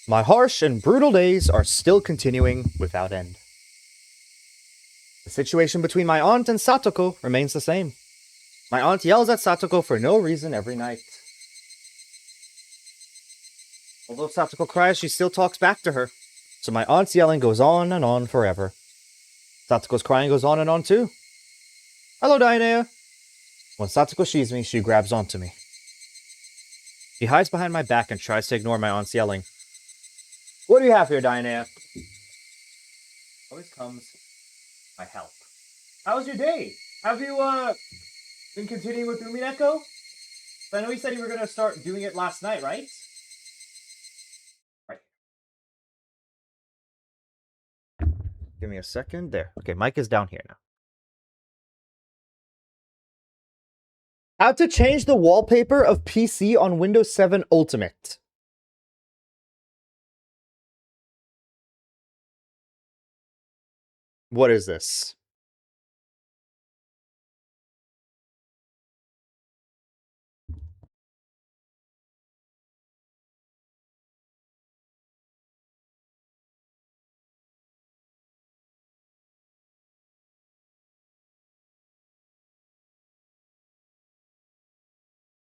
My harsh and brutal days are still continuing without end. The situation between my aunt and Satoko remains the same. My aunt yells at Satoko for no reason every night. Although Satoko cries, she still talks back to her. So my aunt's yelling goes on and on forever. Satoko's crying goes on and on too. Hello, Dainea. When Satoko sees me, she grabs onto me. She hides behind my back and tries to ignore my aunt's yelling. What do you have here, Dainea? Always comes my help. How's your day? Have you, been continuing with Umineko? I know you said you were gonna start doing it last night, right? Right. Give me a second. There. Okay, mic is down here now. How to change the wallpaper of PC on Windows 7 Ultimate. What is this?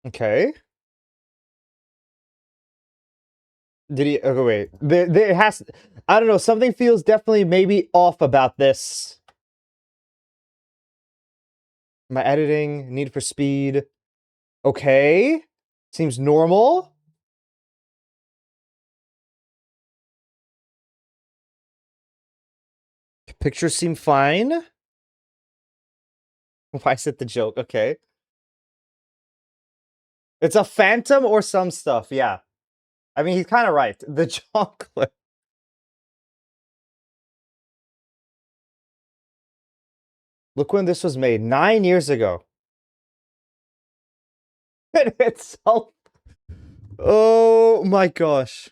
Okay. Did he? Okay, wait. There has. I don't know. Something feels definitely maybe off about this. My editing, need for speed. Okay. Seems normal. Pictures seem fine. Why is it the joke? Okay. It's a phantom or some stuff, yeah. I mean, he's kind of right. The chocolate. Look when this was made. 9 years ago. It's so... Oh my gosh.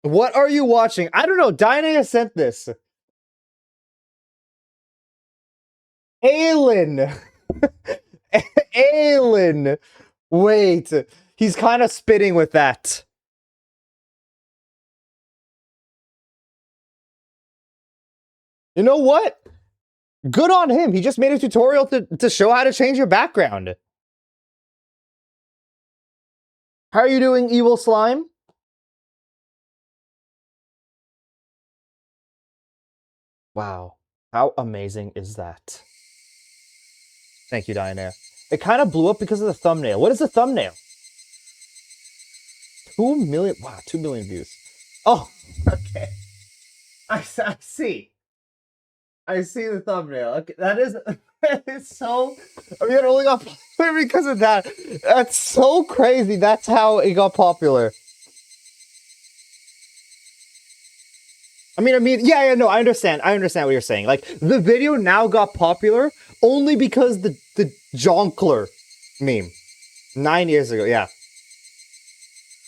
What are you watching? I don't know. Dinah sent this. Aelin. Aelin. Wait. He's kind of spitting with that. You know what? Good on him. He just made a tutorial to show how to change your background. How are you doing, evil slime? Wow. How amazing is that? Thank you, Diana. It kind of blew up because of the thumbnail. What is the thumbnail? 2 million. Wow, 2 million views. Oh, okay. I see. I see the thumbnail. Okay, that is so. I mean, it only got popular because of that. That's so crazy. That's how it got popular. I mean, yeah, no, I understand. I understand what you're saying. Like, the video now got popular only because the Jonkler meme 9 years ago. Yeah,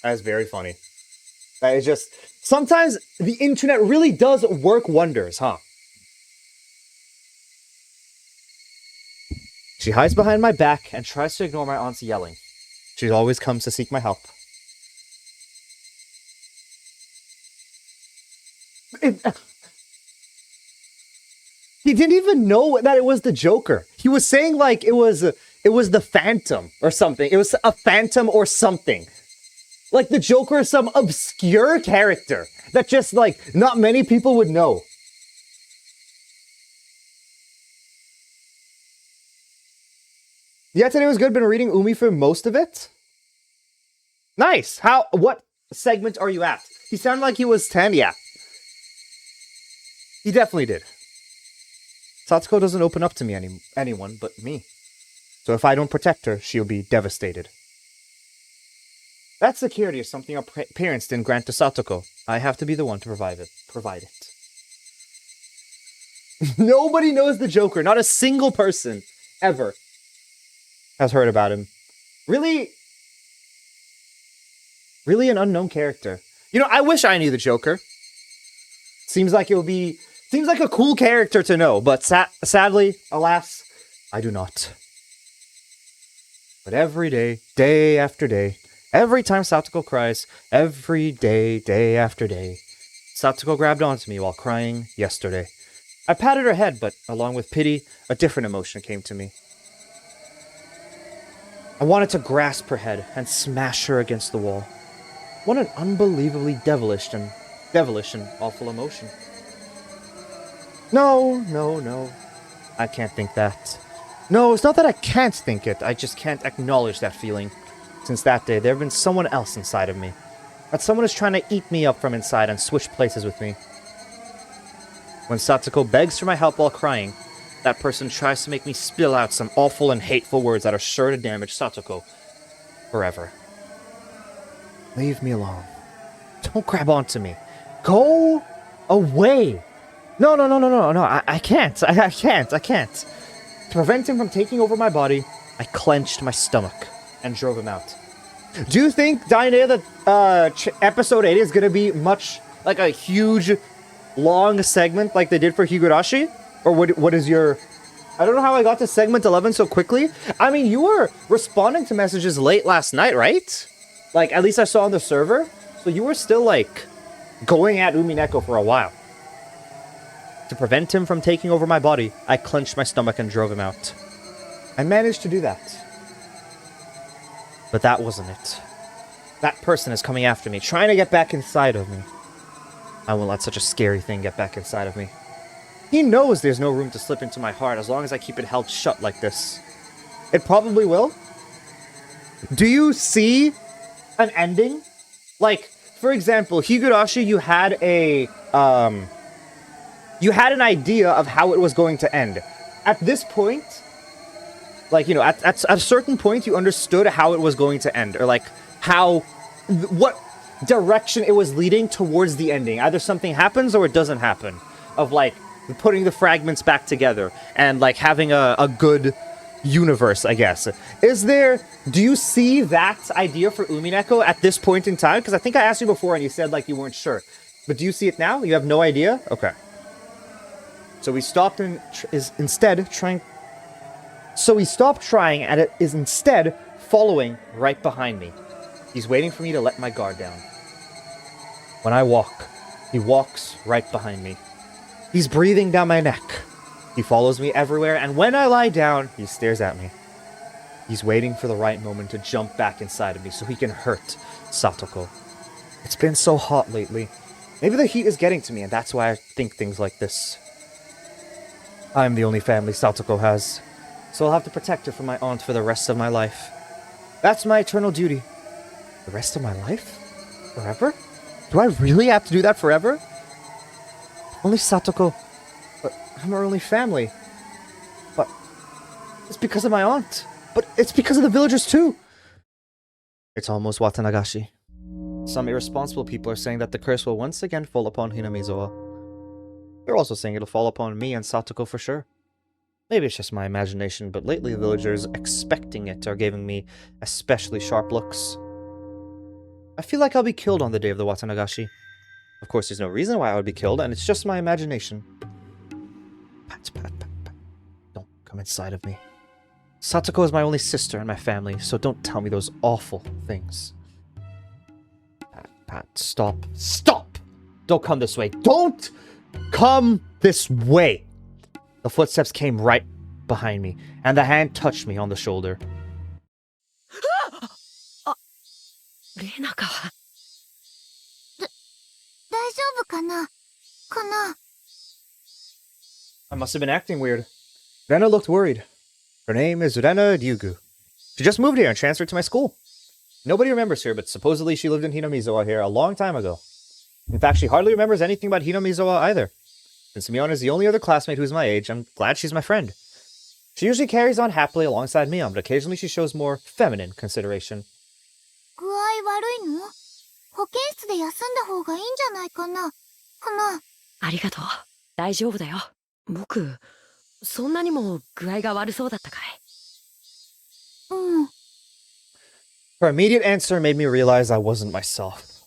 that is very funny. That is just sometimes the internet really does work wonders, huh? She hides behind my back and tries to ignore my aunt's yelling. She always comes to seek my help. He didn't even know that it was the Joker. He was saying like it was the Phantom or something. It was a Phantom or something. Like the Joker is some obscure character that just like not many people would know. Yeah, today was good. Been reading Umi for most of it. Nice. What segment are you at? He sounded like he was 10, yeah. He definitely did. Satsuko doesn't open up to me anyone but me. So if I don't protect her, she'll be devastated. That security is something our parents didn't grant to Satoko. I have to be the one to provide it. Nobody knows the Joker. Not a single person ever has heard about him. Really an unknown character. You know, I wish I knew the Joker. Seems like a cool character to know, but sadly, alas, I do not. But every day, day after day, every time Satoko cries, every day, day after day, Satoko grabbed onto me while crying yesterday. I patted her head, but along with pity, a different emotion came to me. I wanted to grasp her head and smash her against the wall. What an unbelievably devilish and awful emotion. No. I can't think that. No, it's not that I can't think it. I just can't acknowledge that feeling. Since that day, there have been someone else inside of me. That someone is trying to eat me up from inside and switch places with me. When Satoko begs for my help while crying, that person tries to make me spill out some awful and hateful words that are sure to damage Satoko forever. Leave me alone. Don't grab onto me. Go away. No. I can't. I can't. To prevent him from taking over my body, I clenched my stomach and drove him out. Do you think, Daine, that episode 8 is going to be much like a huge, long segment like they did for Higurashi? Or what is your... I don't know how I got to segment 11 so quickly. I mean, you were responding to messages late last night, right? Like, at least I saw on the server. So you were still, like, going at Umineko for a while. To prevent him from taking over my body, I clenched my stomach and drove him out. I managed to do that. But that wasn't it. That person is coming after me, trying to get back inside of me. I won't let such a scary thing get back inside of me. He knows there's no room to slip into my heart as long as I keep it held shut like this. It probably will. Do you see an ending? Like, for example, Higurashi, you had an idea of how it was going to end. At this point, like, you know, at a certain point, you understood how it was going to end, or like what direction it was leading towards the ending. Either something happens or it doesn't happen. Of like putting the fragments back together and like having a good universe, I guess. Do you see that idea for Umineko at this point in time? Because I think I asked you before and you said like you weren't sure. But do you see it now? You have no idea? Okay. So we stopped and he stopped trying and it is instead following right behind me. He's waiting for me to let my guard down. When I walk, he walks right behind me. He's breathing down my neck. He follows me everywhere, and when I lie down, he stares at me. He's waiting for the right moment to jump back inside of me so he can hurt Satoko. It's been so hot lately. Maybe the heat is getting to me, and that's why I think things like this. I'm the only family Satoko has, so I'll have to protect her from my aunt for the rest of my life. That's my eternal duty. The rest of my life? Forever? Do I really have to do that forever? Only Satoko. But I'm her only family. But it's because of my aunt. But it's because of the villagers too. It's almost Watanagashi. Some irresponsible people are saying that the curse will once again fall upon Hinamizawa. They're also saying it'll fall upon me and Satoko for sure. Maybe it's just my imagination, but lately the villagers expecting it are giving me especially sharp looks. I feel like I'll be killed on the day of the Watanagashi. Of course, there's no reason why I would be killed, and it's just my imagination. Pat. Don't come inside of me. Satoko is my only sister in my family, so don't tell me those awful things. Pat, stop. Stop! Don't come this way. Don't come this way! The footsteps came right behind me, and the hand touched me on the shoulder. I must have been acting weird. Rena looked worried. Her name is Rena Ryugu. She just moved here and transferred to my school. Nobody remembers her, but supposedly she lived in Hinamizawa here a long time ago. In fact, she hardly remembers anything about Hinamizawa either. Since Mion is the only other classmate who's my age, I'm glad she's my friend. She usually carries on happily alongside Mion, but occasionally she shows more feminine consideration. Her immediate answer made me realize I wasn't myself.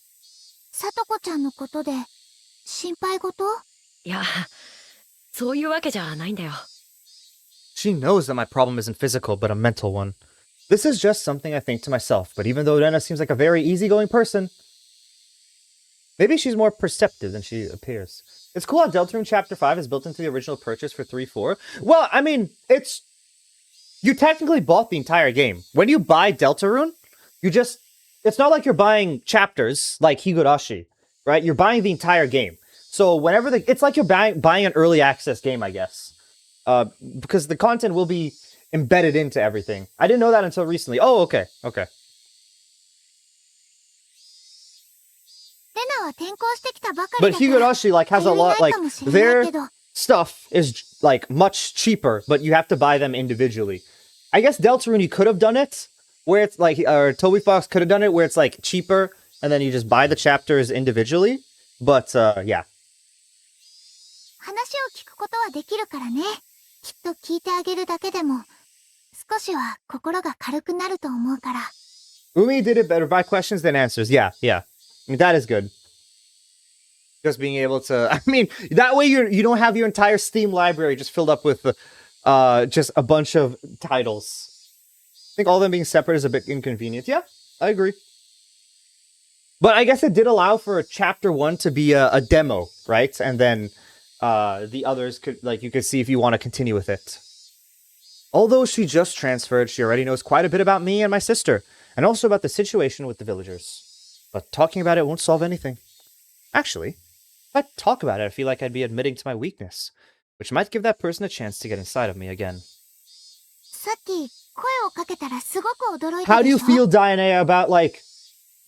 さとこちゃんのことで心配事？いや、そういうわけじゃないんだよ。She knows that my problem isn't physical, but a mental one. This is just something I think to myself, but even though Rena seems like a very easygoing person, maybe she's more perceptive than she appears. It's cool how Deltarune Chapter 5 is built into the original purchase for 3-4. Well, I mean, it's... You technically bought the entire game. When you buy Deltarune, you just... It's not like you're buying chapters, like Higurashi, right? You're buying the entire game. So whenever the... It's like you're buying an early access game, I guess. Because the content will be embedded into everything. I didn't know that until recently. Oh, okay, okay. But Higurashi like has a lot, like their stuff is like much cheaper, but you have to buy them individually. I guess Deltarune you could have done it where it's like, or Toby Fox could have done it where it's like cheaper and then you just buy the chapters individually. But yeah. 話を聞くことはできるからね。きっと聞いてあげるだけでも少しは心が軽くなると思うから。Umi did it better by questions than answers. Yeah, yeah. I mean, that is good. Just being able to, I mean, that way you don't have your entire Steam library just filled up with just a bunch of titles. I think all of them being separate is a bit inconvenient. Yeah, I agree. But I guess it did allow for Chapter 1 to be a demo, right? And then the others could, like, you could see if you want to continue with it. Although she just transferred, she already knows quite a bit about me and my sister, and also about the situation with the villagers. But talking about it won't solve anything. Actually, if I talk about it, I feel like I'd be admitting to my weakness, which might give that person a chance to get inside of me again. How do you feel, Diana, about, like,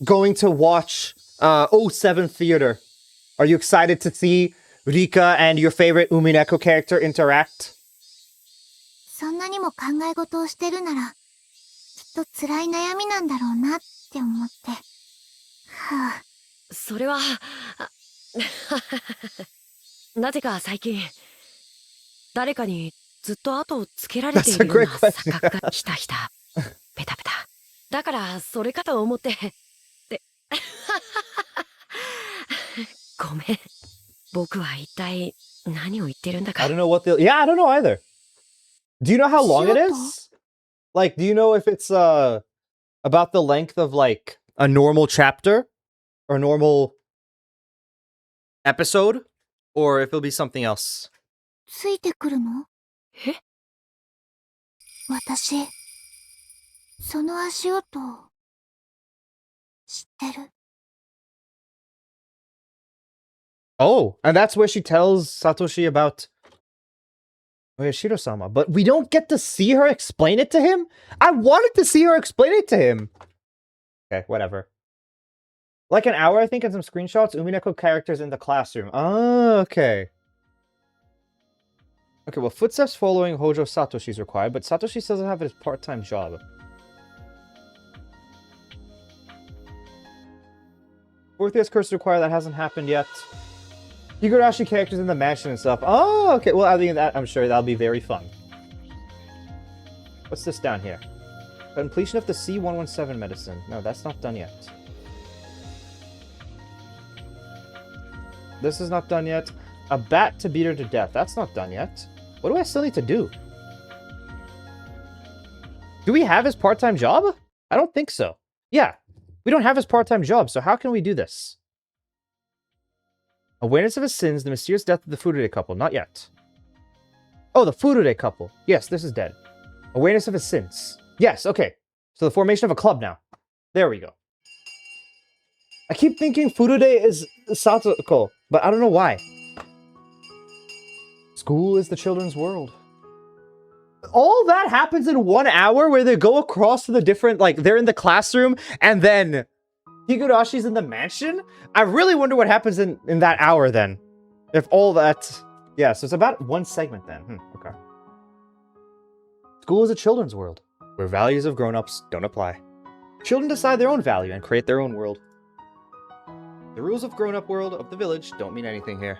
going to watch 07 Theater? Are you excited to see Rika and your favorite Umineko character interact? そんなにも考え事をしてるなら、きっと辛い悩みなんだろうなって思って。はあ。それは、なぜか最近、誰かにずっと後をつけられているような錯覚がひたひた、ペタペタ。だから、それかと思って、で、ごめん。僕は一体何を言ってるんだか。I don't know what the... Yeah, I don't know either. Do you know how long it is? Like, do you know if it's about the length of, like, a normal chapter? Or a normal episode? Or if it'll be something else? ついてくるの？え？私、その足音、知ってる。Oh, and that's where she tells Satoshi about Shiro-sama. But we don't get to see her explain it to him? I wanted to see her explain it to him. Okay, whatever. Like an hour, I think, and some screenshots. Umineko characters in the classroom. Oh, okay. Okay, well, footsteps following Hojo Satoshi is required, but Satoshi doesn't have his part-time job. Fourth year's curse required, that hasn't happened yet. Higurashi characters in the mansion and stuff. Oh, okay. Well, I think that I'm sure that'll be very fun. What's this down here? Completion of the C117 medicine. No, that's not done yet. This is not done yet. A bat to beat her to death. That's not done yet. What do I still need to do? Do we have his part-time job? I don't think so. Yeah, we don't have his part-time job, so how can we do this? Awareness of his sins, the mysterious death of the Furude couple. Not yet. Oh, the Furude couple. Yes, this is dead. Awareness of his sins. Yes, okay. So the formation of a club now. There we go. I keep thinking Furude is Satoko, but I don't know why. School is the children's world. All that happens in 1 hour where they go across to the different, like, they're in the classroom and then Higurashi's in the mansion? I really wonder what happens in that hour then. If all that... Yeah, so it's about one segment then. Okay. School is a children's world, where values of grown-ups don't apply. Children decide their own value and create their own world. The rules of grown-up world of the village don't mean anything here.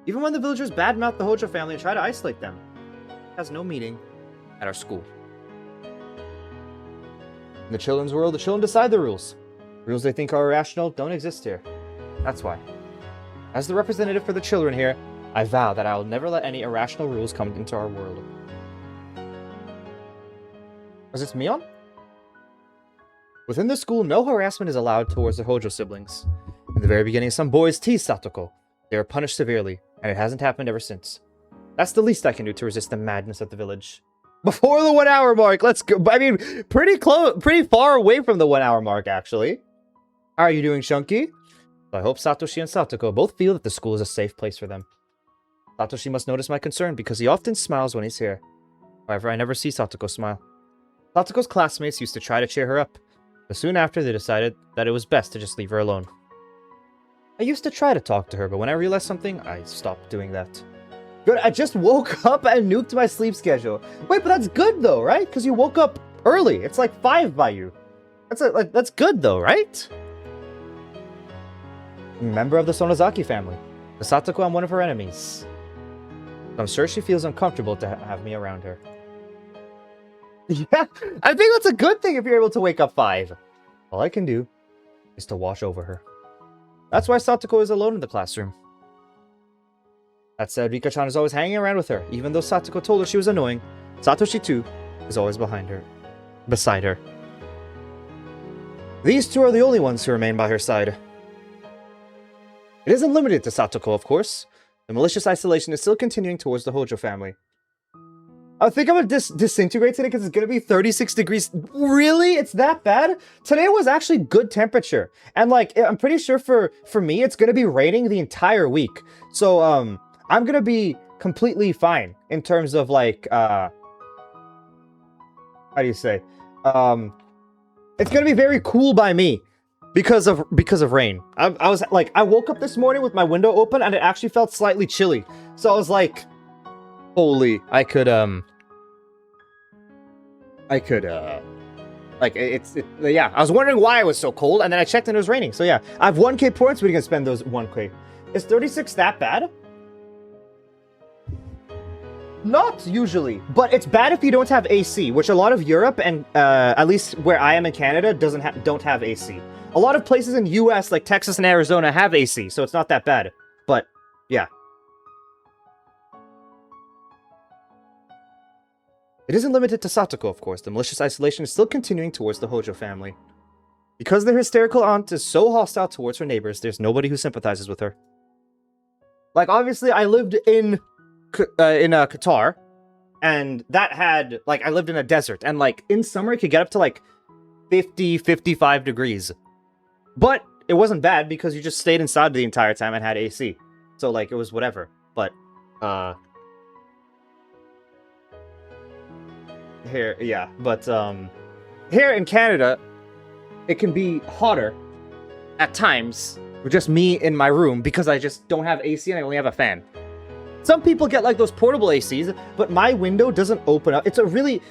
Even when the villagers badmouth the Hojo family and try to isolate them, it has no meaning at our school. In the children's world, the children decide the rules. Rules they think are irrational don't exist here. That's why. As the representative for the children here, I vow that I will never let any irrational rules come into our world. Is this Mion? Within the school, no harassment is allowed towards the Hojo siblings. In the very beginning, some boys teased Satoko. They were punished severely, and it hasn't happened ever since. That's the least I can do to resist the madness of the village. Before the 1 hour mark, let's go. I mean, pretty close, pretty far away from the 1 hour mark, actually. How are you doing, Shunky? I hope Satoshi and Satoko both feel that the school is a safe place for them. Satoshi must notice my concern because he often smiles when he's here. However, I never see Satoko smile. Satoko's classmates used to try to cheer her up, but soon after they decided that it was best to just leave her alone. I used to try to talk to her, but when I realized something, I stopped doing that. Good, I just woke up and nuked my sleep schedule. Wait, but that's good though, right? Because you woke up early. It's like 5 by you. That's good though, right? Member of the Sonozaki family. The Satoko, I'm one of her enemies. I'm sure she feels uncomfortable to have me around her. Yeah, I think that's a good thing if you're able to wake up 5. All I can do is to watch over her. That's why Satoko is alone in the classroom. That said, Rika-chan is always hanging around with her. Even though Satoko told her she was annoying, Satoshi too is always beside her. These two are the only ones who remain by her side. It isn't limited to Satoko, of course. The malicious isolation is still continuing towards the Hojo family. I think I'm gonna disintegrate today because it's gonna be 36 degrees. Really? It's that bad? Today was actually good temperature. And like, I'm pretty sure for me, it's gonna be raining the entire week. So, I'm gonna be completely fine in terms of like, how do you say? It's gonna be very cool by me because of rain. I was like, I woke up this morning with my window open and it actually felt slightly chilly. So I was like, holy, yeah, I was wondering why it was so cold, and then I checked and it was raining. So yeah, I have 1k points, we can spend those 1k. Is 36 that bad? Not usually, but it's bad if you don't have AC, which a lot of Europe and at least where I am in Canada don't have AC. A lot of places in US like Texas and Arizona have AC, so it's not that bad. But yeah. It isn't limited to Satoko, of course. The malicious isolation is still continuing towards the Hojo family. Because their hysterical aunt is so hostile towards her neighbors, there's nobody who sympathizes with her. Like, obviously, I lived in Qatar, and that had, like, I lived in a desert, and, like, in summer, it could get up to, like, 50, 55 degrees. But it wasn't bad, because you just stayed inside the entire time and had AC. So, like, it was whatever. But, here, yeah, but, here in Canada, it can be hotter at times with just me in my room because I just don't have AC and I only have a fan. Some people get like those portable ACs, but my window doesn't open up. It's a really,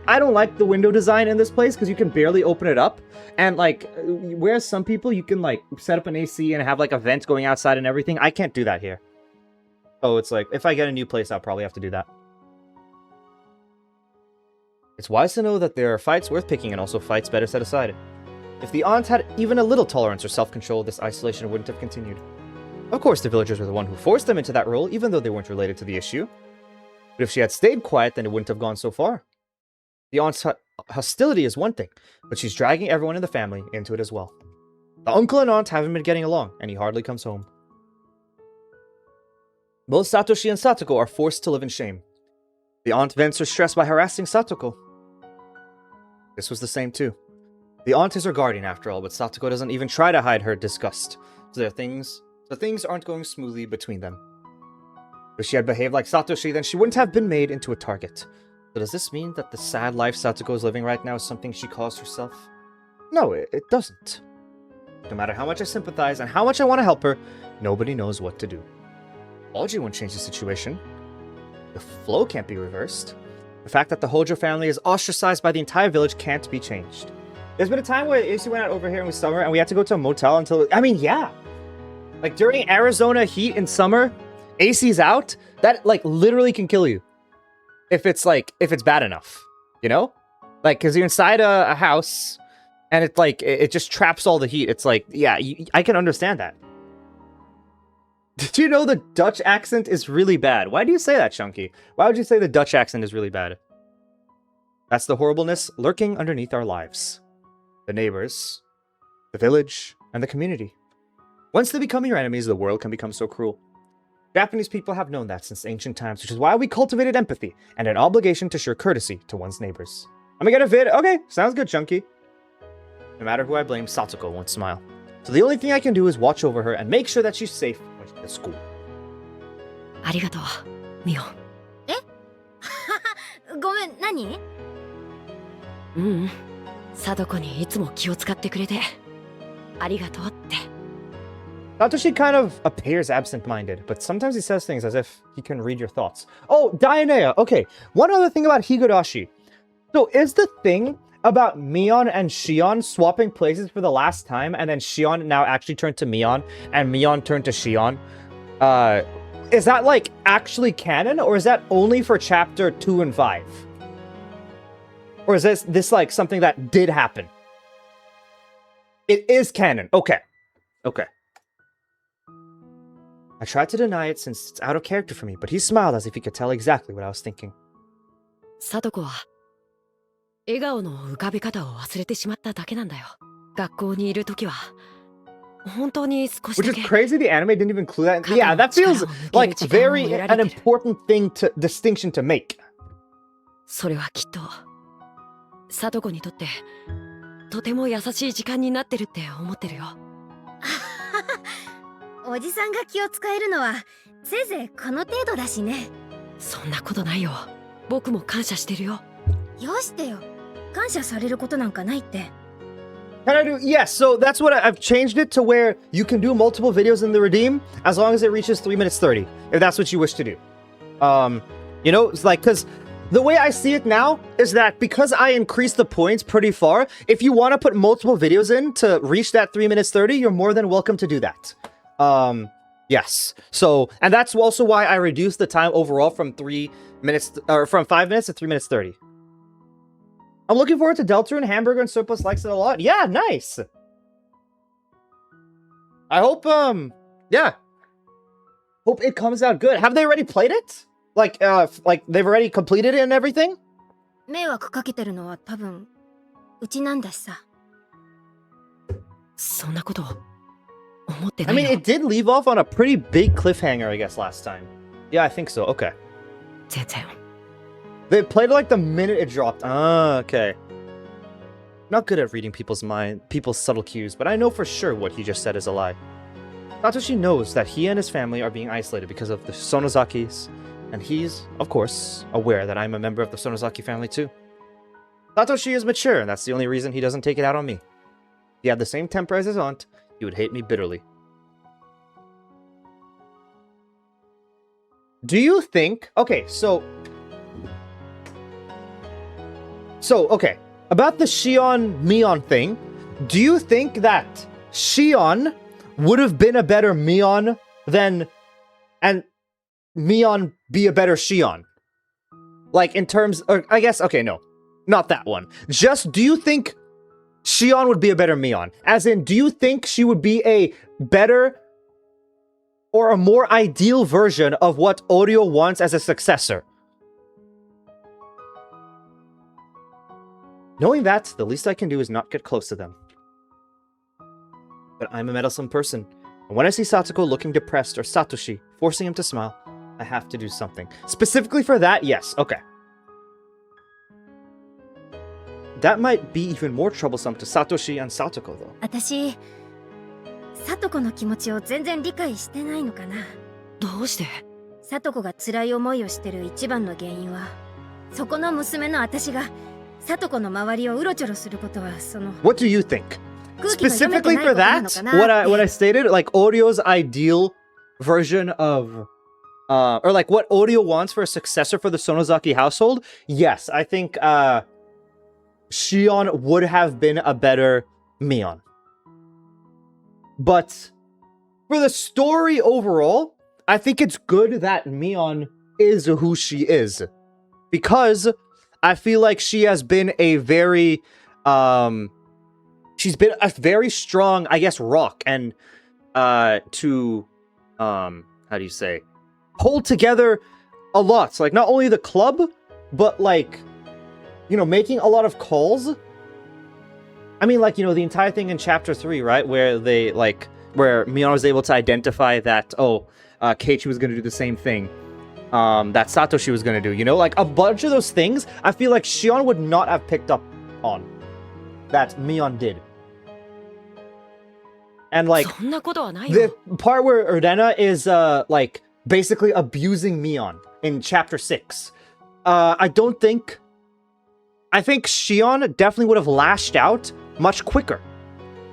I don't like the window design in this place because you can barely open it up. And like, whereas some people, you can like set up an AC and have like a vent going outside and everything. I can't do that here. So it's like, if I get a new place, I'll probably have to do that. It's wise to know that there are fights worth picking and also fights better set aside. If the aunt had even a little tolerance or self-control, this isolation wouldn't have continued. Of course, the villagers were the one who forced them into that role, even though they weren't related to the issue. But if she had stayed quiet, then it wouldn't have gone so far. The aunt's hostility is one thing, but she's dragging everyone in the family into it as well. The uncle and aunt haven't been getting along, and he hardly comes home. Both Satoshi and Satoko are forced to live in shame. The aunt vents her stress by harassing Satoko. This was the same too. The aunt is her guardian after all, but Satoko doesn't even try to hide her disgust. So things aren't going smoothly between them. If she had behaved like Satoshi, then she wouldn't have been made into a target. So does this mean that the sad life Satoko is living right now is something she caused herself? No, it doesn't. No matter how much I sympathize and how much I want to help her, nobody knows what to do. Algae won't change the situation. The flow can't be reversed. The fact that the Hojo family is ostracized by the entire village can't be changed. There's been a time where AC went out over here in the summer and we had to go to a motel until... I mean, yeah. Like, during Arizona heat in summer, AC's out, that, like, literally can kill you. If it's bad enough, you know? Like, because you're inside a house, And it's like, it just traps all the heat. It's like, yeah, I can understand that. Did you know the Dutch accent is really bad? Why do you say that, Chunky? Why would you say the Dutch accent is really bad? That's the horribleness lurking underneath our lives. The neighbors, the village, and the community. Once they become your enemies, the world can become so cruel. Japanese people have known that since ancient times, which is why we cultivated empathy and an obligation to show courtesy to one's neighbors. I'm gonna get a vid. Okay, sounds good, Chunky. No matter who I blame, Satsuko won't smile. So the only thing I can do is watch over her and make sure that she's safe when she's at school. ありがとう、ミオ。ごめん、何？貞子にいつも気を使ってくれてありがとうって。Satoshi kind of appears absent-minded, but sometimes he says things as if he can read your thoughts. Oh, Dianea! Okay, one other thing about Higurashi. So is the thing about Mion and Shion swapping places for the last time, and then Shion now actually turned to Mion, and Mion turned to Shion? Is that, like, actually canon, or is that only for chapter 2 and 5? Or is this like, something that did happen? It is canon. Okay. Okay. I tried to deny it since it's out of character for me, but he smiled as if he could tell exactly what I was thinking. 貞子は笑顔の浮かべ方を忘れてしまっただけなんだよ。学校にいるときは本当に少しだけ。Which is crazy. The anime didn't even include that. Yeah, that feels like very an important distinction to make. それはきっと貞子にとってとても優しい時間になってるって思ってるよ。おじさんが気を使えるのはせいぜいこの程度だしね。そんなことないよ。僕も感謝してるよ。よしてよ。感謝されることなんかないって。Can I do? Yes, so that's what I've changed it to where you can do multiple videos in the redeem as long as it reaches 3 minutes 30, if that's what you wish to do. You know, it's like, because the way I see it now is that because I increased the points pretty far, if you want to put multiple videos in to reach that 3 minutes 30, you're more than welcome to do that. Yes. So, and that's also why I reduced the time overall from 3 minutes, or from 5 minutes to 3 minutes 30. I'm looking forward to Deltarune. Hamburger and Surplus likes it a lot. Yeah, nice. I hope, yeah. Hope it comes out good. Have they already played it? Like they've already completed it and everything? 迷惑かけてるのは多分うちなんだしさ。そんなこと思ってな I いよ。 mean, it did leave off on a pretty big cliffhanger, I guess, last time. Yeah, I think so. Okay. 全然。 They played like the minute it dropped. Ah, okay. Not good at reading people's subtle cues, but I know for sure what he just said is a lie. Satoshi knows that he and his family are being isolated because of the Sonozakis, and he's, of course, aware that I'm a member of the Sonozaki family too. Satoshi is mature, and that's the only reason he doesn't take it out on me. If he had the same temper as his aunt, he would hate me bitterly. Do you think... Okay, so, okay. About the Shion-Mion thing, do you think that Shion would have been a better Mion than... and Mion be a better Shion? Like, in terms... Or, I guess... Okay, no. Not that one. Just, do you think Shion would be a better Mion? As in, do you think she would be a better... or a more ideal version of what Oreo wants as a successor? Knowing that, the least I can do is not get close to them. But I'm a meddlesome person, and when I see Satsuko looking depressed or Satoshi forcing him to smile, I have to do something. Specifically for that, yes, okay. That might be even more troublesome to Satoshi and Satsuko, though. 私、さとこの気持ちを全然理解してないのかな。どうして？さとこが辛い思いをしてる一番の原因は、そこの娘の私がさとこの周りをうろちょろすることはその。What do you think? Specifically for that, what I stated, like Oreo's ideal version of, or like what Oreo wants for a successor for the Sonozaki household. Yes, I think Shion would have been a better Mion. But for the story overall, I think it's good that Mion is who she is, because I feel like she has been a very she's been a very strong, I guess, rock and to how do you say, hold together a lot. So, like, not only the club, but like, you know, making a lot of calls. I mean, like, you know, the entire thing in chapter 3, right, where they like where Mion was able to identify that Keiichi was going to do the same thing that Satoshi was going to do, you know, like a bunch of those things I feel like Shion would not have picked up on that Mion did. And like the part where Urena is like basically abusing Mion in chapter 6, I think Shion definitely would have lashed out much quicker,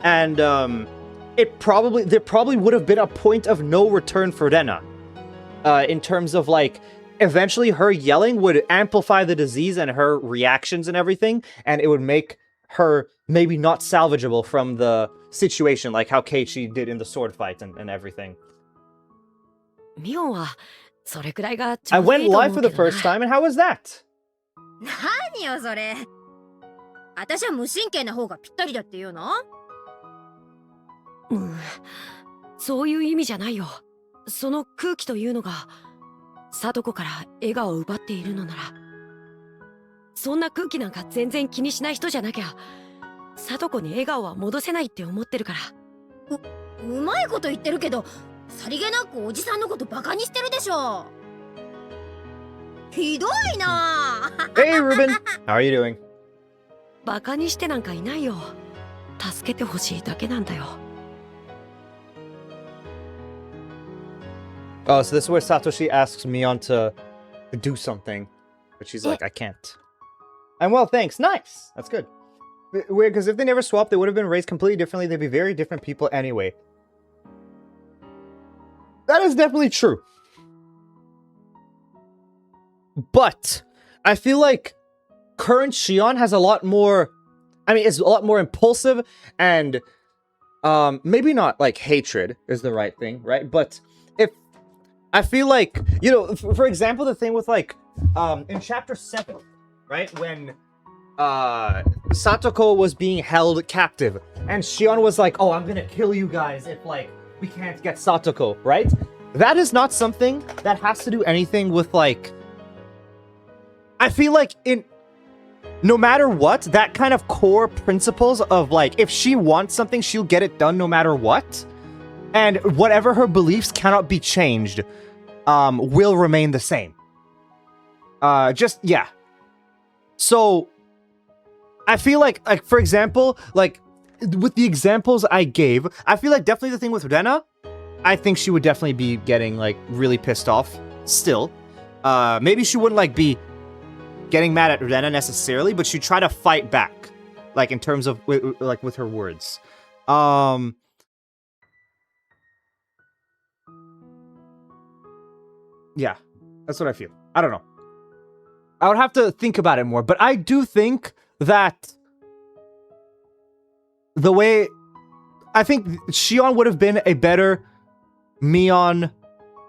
and there probably would have been a point of no return for Urena, in terms of like eventually her yelling would amplify the disease and her reactions and everything, and it would make her maybe not salvageable from the situation, like how Keiichi did in the sword fight and everything. I went live for the first time, and how was that? 何よそれ。私は無神経な方がぴったりだって言うの？そういう意味じゃないよ。その空気というのが聡子から笑顔を奪っているのなら、そんな空気なんか全然気にしない人じゃなきゃ聡子に笑顔は戻せないって思ってるから。うまいこと言ってるけど、さりげなくおじさんのことバカにしてるでしょ。ひどいな。Hey Ruben, how are you doing? バカにしてなんかいないよ。助けてほしいだけなんだよ。Oh, so this is where Satoshi asks Mion to do something, but she's like, I can't. I'm well, thanks. Nice. That's good. Weird, because if they never swapped, they would have been raised completely differently. They'd be very different people anyway. That is definitely true. But I feel like current Shion has a lot more, I mean, it's a lot more impulsive, and maybe not like hatred is the right thing, right? But if I feel like, you know, for example, the thing with like in chapter 7, right, when Satoko was being held captive and Shion was like, oh, I'm gonna kill you guys if like we can't get Satoko, right? That is not something that has to do anything with like, I feel like no matter what, that kind of core principles of like, if she wants something, she'll get it done no matter what. And whatever her beliefs cannot be changed, will remain the same. Yeah. So, I feel like, for example, like, with the examples I gave, I feel like definitely the thing with Rena, I think she would definitely be getting, like, really pissed off still. Maybe she wouldn't, like, be getting mad at Rena necessarily, but she'd try to fight back, like, in terms of, like, with her words. Yeah, that's what I feel. I don't know. I would have to think about it more, but I do think that the way, I think Shion would have been a better Mion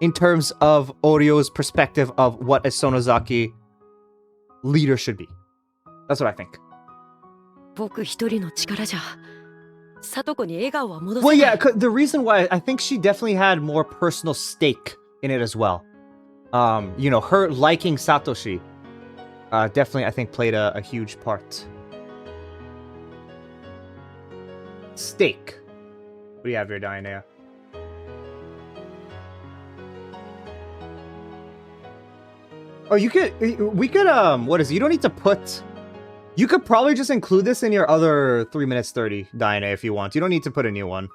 in terms of Orio's perspective of what a Sonozaki leader should be. That's what I think. Well, yeah, the reason why I think she definitely had more personal stake in it as well. You know, her liking Satoshi definitely, I think, played a huge part. Stake. What do you have here, Diana? Oh, we could, what is it? You don't need to put, you could probably just include this in your other 3 minutes 30, Diana, if you want. You don't need to put a new one.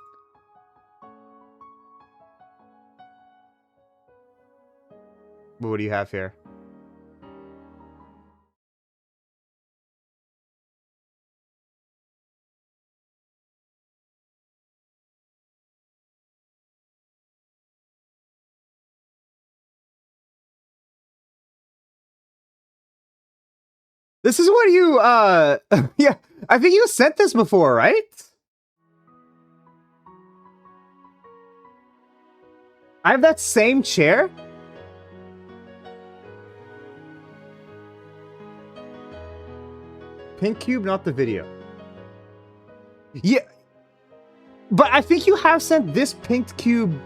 What do you have here? This is what you, yeah, I think you sent this before, right? I have that same chair? Pink cube, not the video. Yeah. But I think you have sent this pinked cube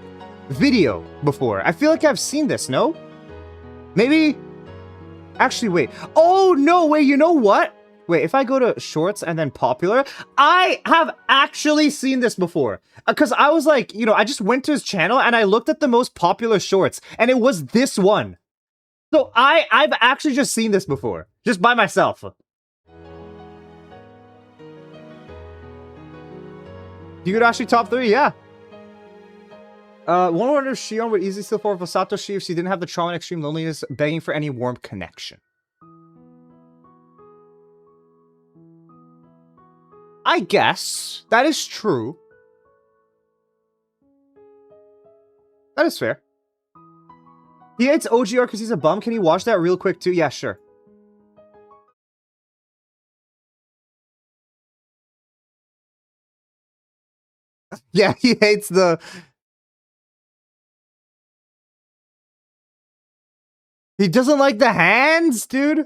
video before. I feel like I've seen this, no? Maybe... Actually, wait. Oh, no, wait, you know what? Wait, if I go to shorts and then popular, I have actually seen this before. Because I was like, you know, I just went to his channel and I looked at the most popular shorts, and it was this one. So I've actually just seen this before. Just by myself. Higurashi top 3, yeah. One wonder if Shion would easily still fall for Satoshi if she didn't have the trauma and extreme loneliness, begging for any warm connection. I guess. That is true. That is fair. He hates OGR because he's a bum. Can he watch that real quick too? Yeah, sure. Yeah, he hates the... He doesn't like the hands, dude.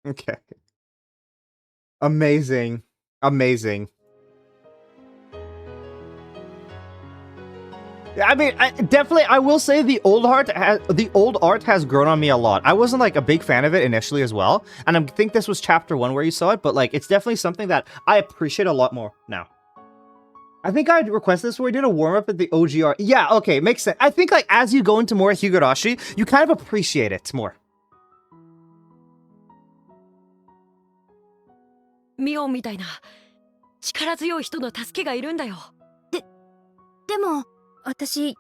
Okay. Amazing. Amazing. I mean, I will say the old art has grown on me a lot. I wasn't like a big fan of it initially as well, and I think this was chapter 1 where you saw it, but like it's definitely something that I appreciate a lot more now. I think I'd request this where we did a warm-up at the OGR. Yeah, okay, makes sense. I think like as you go into more Higurashi, you kind of appreciate it more. ミオンみたいな力強い人の助けがいるんだよ。でも私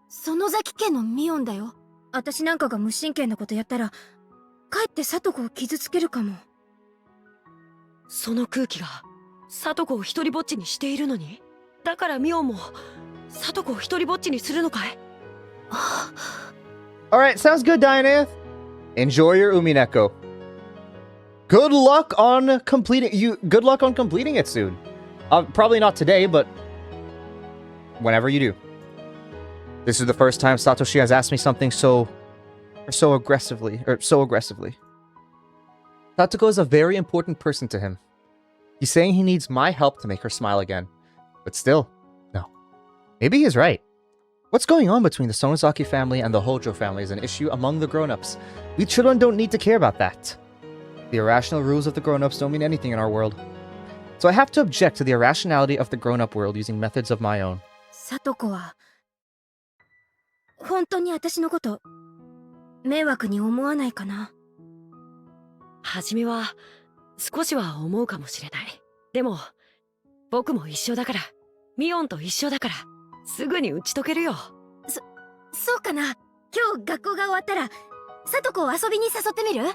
園崎家のミオンだよ。私なんかが無神経なことやったらかえって里子を傷つけるかも。その空気が里子を一人ぼっちにしているのに、だからミオンも里子を一人ぼっちにするのかい？ Alright, sounds good, Diane. Enjoy your Umineko. Good luck on completing it soon. Probably not today, but whenever you do. This is the first time Satoshi has asked me something so aggressively. Satoko is a very important person to him. He's saying he needs my help to make her smile again. But still, no. Maybe he's right. What's going on between the Sonozaki family and the Hojo family is an issue among the grown-ups. We children don't need to care about that. The irrational rules of the grown-ups don't mean anything in our world. So I have to object to the irrationality of the grown-up world using methods of my own. 里子は本当に私のこと迷惑に思わないかな。初めは少しは思うかもしれない。でも僕も一緒だから、ミオンと一緒だからすぐに打ち解けるよ。そうかな。今日学校が終わったら里子を遊びに誘ってみる？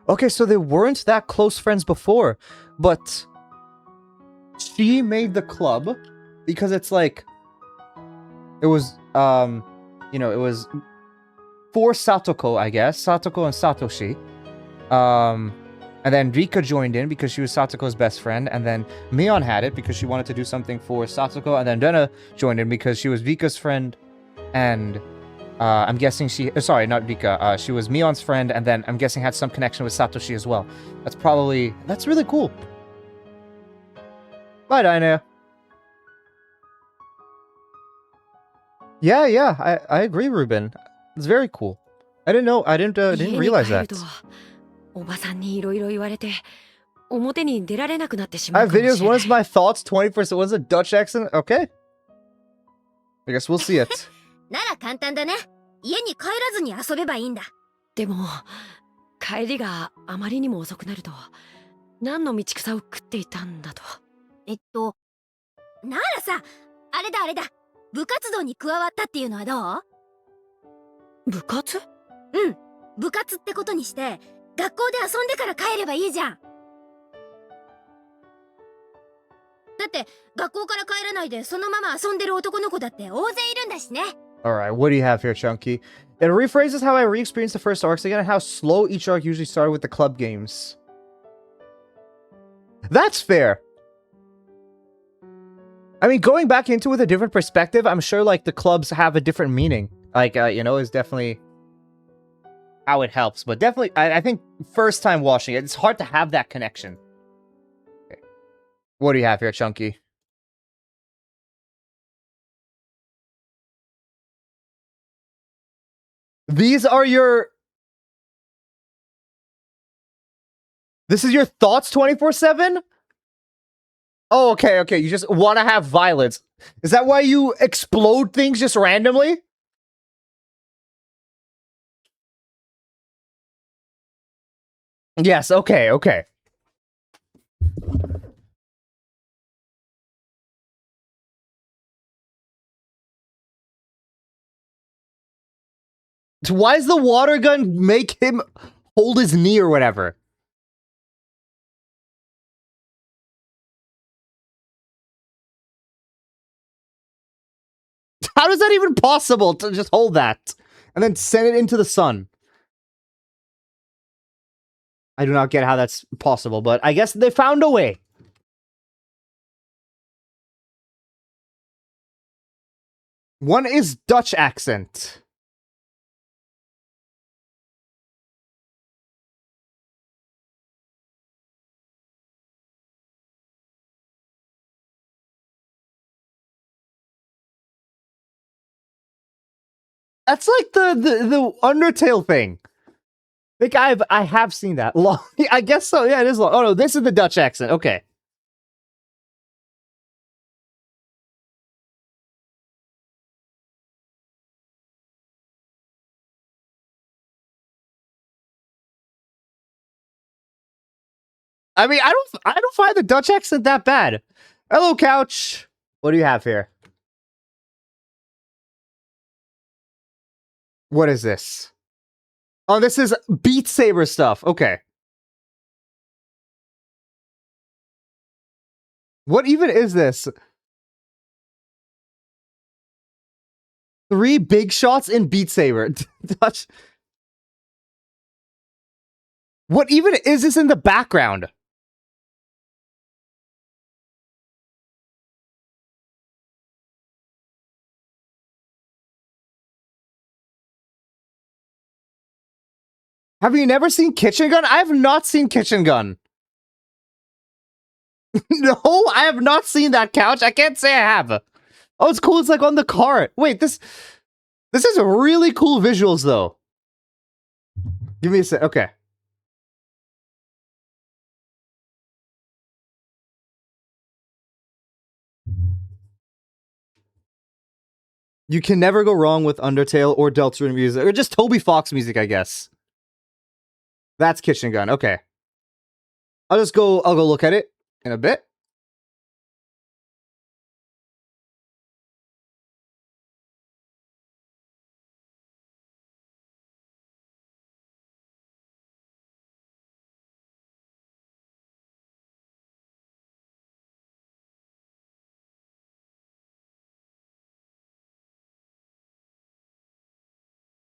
Okay, so they weren't that close friends before, but she made the club because it's like it was you know, it was for Satoko, I guess, Satoko and Satoshi. And then Rika joined in because she was Satoko's best friend, and then Mion had it because she wanted to do something for Satoko, and then Rena joined in because she was Rika's friend, and I'm guessing sorry, not Rika, she was Mion's friend, and then I'm guessing had some connection with Satoshi as well. That's really cool. Bye, Diana. Yeah, I agree, Ruben. It's very cool. I didn't realize that. おばさんにいろいろ言われて表に出られなくなってしまう I かも have しれ videos. ない。 One is my thoughts. 20%. One's a Dutch accent. Okay. I guess we'll see it. なら簡単だね。家に帰らずに遊べばいいんだ。でも帰りがあまりにも遅くなると何の道草を食っていたんだと。ならさ、あれだ。部活動に加わったっていうのはどう？部活？うん、部活ってことにして学校で遊んでから帰ればいいじゃん。だって学校から帰らないでそのまま遊んでる男の子だって大勢いるんだしね。 Alright, what do you have here, Chunky? It rephrases how I re-experienced the first arcs again and how slow each arc usually started with the club games. That's fair. I mean, going back into it with a different perspective, I'm sure like the clubs have a different meaning. like, is definitely how it helps. But definitely, I think first time washing it, it's hard to have that connection. Okay. What do you have here, Chunky? These are your... This is your thoughts 24/7? Oh, okay, okay. You just want to have violence. Is that why you explode things just randomly? Yes, okay, okay. Why does the water gun make him hold his knee or whatever? How is that even possible to just hold that and then send it into the sun? I do not get how that's possible, but I guess they found a way. One is Dutch accent. That's like the Undertale thing. I think I have seen that. Long, I guess so. Yeah, it is long. Oh no, this is the Dutch accent. Okay. I mean, I don't find the Dutch accent that bad. Hello, Couch. What do you have here? What is this? Oh, this is Beat Saber stuff. Okay. What even is this? 3 big shots in Beat Saber. Dutch. What even is this in the background? Have you never seen Kitchen Gun? I have not seen Kitchen Gun. No, I have not seen that, Couch. I can't say I have. Oh, it's cool. It's like on the cart. Wait, this is really cool visuals, though. Give me a sec. Okay. You can never go wrong with Undertale or Deltarune music, or just Toby Fox music, I guess. That's Kitchen Gun. Okay. I'll go look at it in a bit.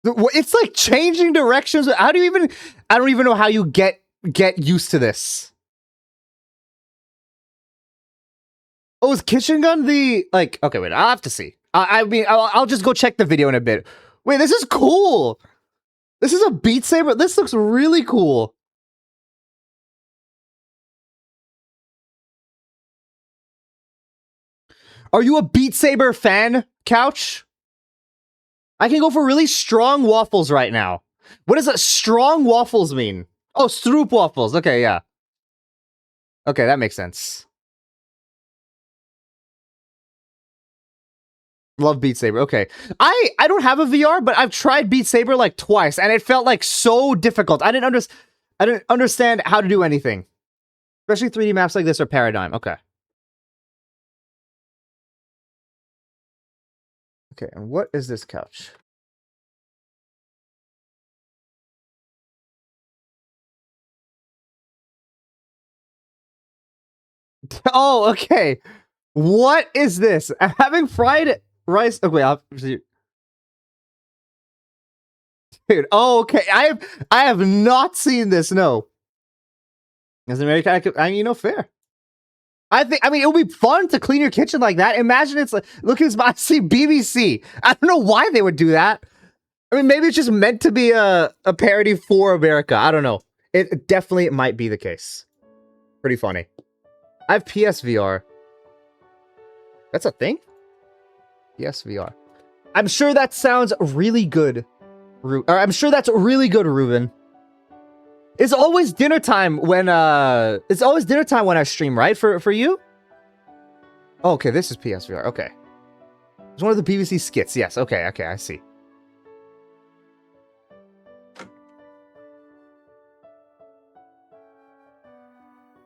It's like changing directions. How do you even... I don't even know how you get used to this. Oh, is Kitchen Gun the... Like, okay, wait, I'll have to see. I mean, I'll just go check the video in a bit. Wait, this is cool! This is a Beat Saber? This looks really cool. Are you a Beat Saber fan, Couch? I can go for really strong waffles right now. What does strong waffles mean? Oh, stroop waffles. Okay, yeah. Okay, that makes sense. Love Beat Saber. Okay. I don't have a VR, but I've tried Beat Saber like twice, and it felt like so difficult. I didn't understand how to do anything. Especially 3D maps like this or Paradigm. Okay. Okay, and what is this, Couch? Oh, okay. What is this? I'm having fried rice. Oh, wait, dude. Oh, okay. I have not seen this. No. As an American, fair. I mean, it would be fun to clean your kitchen like that. Imagine it's like, look at this. I see BBC. I don't know why they would do that. I mean, maybe it's just meant to be a parody for America. I don't know. It definitely might be the case. Pretty funny. I have PSVR. That's a thing? PSVR. I'm sure that sounds really good. I'm sure that's really good, Ruben. It's always dinner time when I stream, right? For you? Oh, okay, this is PSVR. Okay. It's one of the BBC skits. Yes, okay, I see.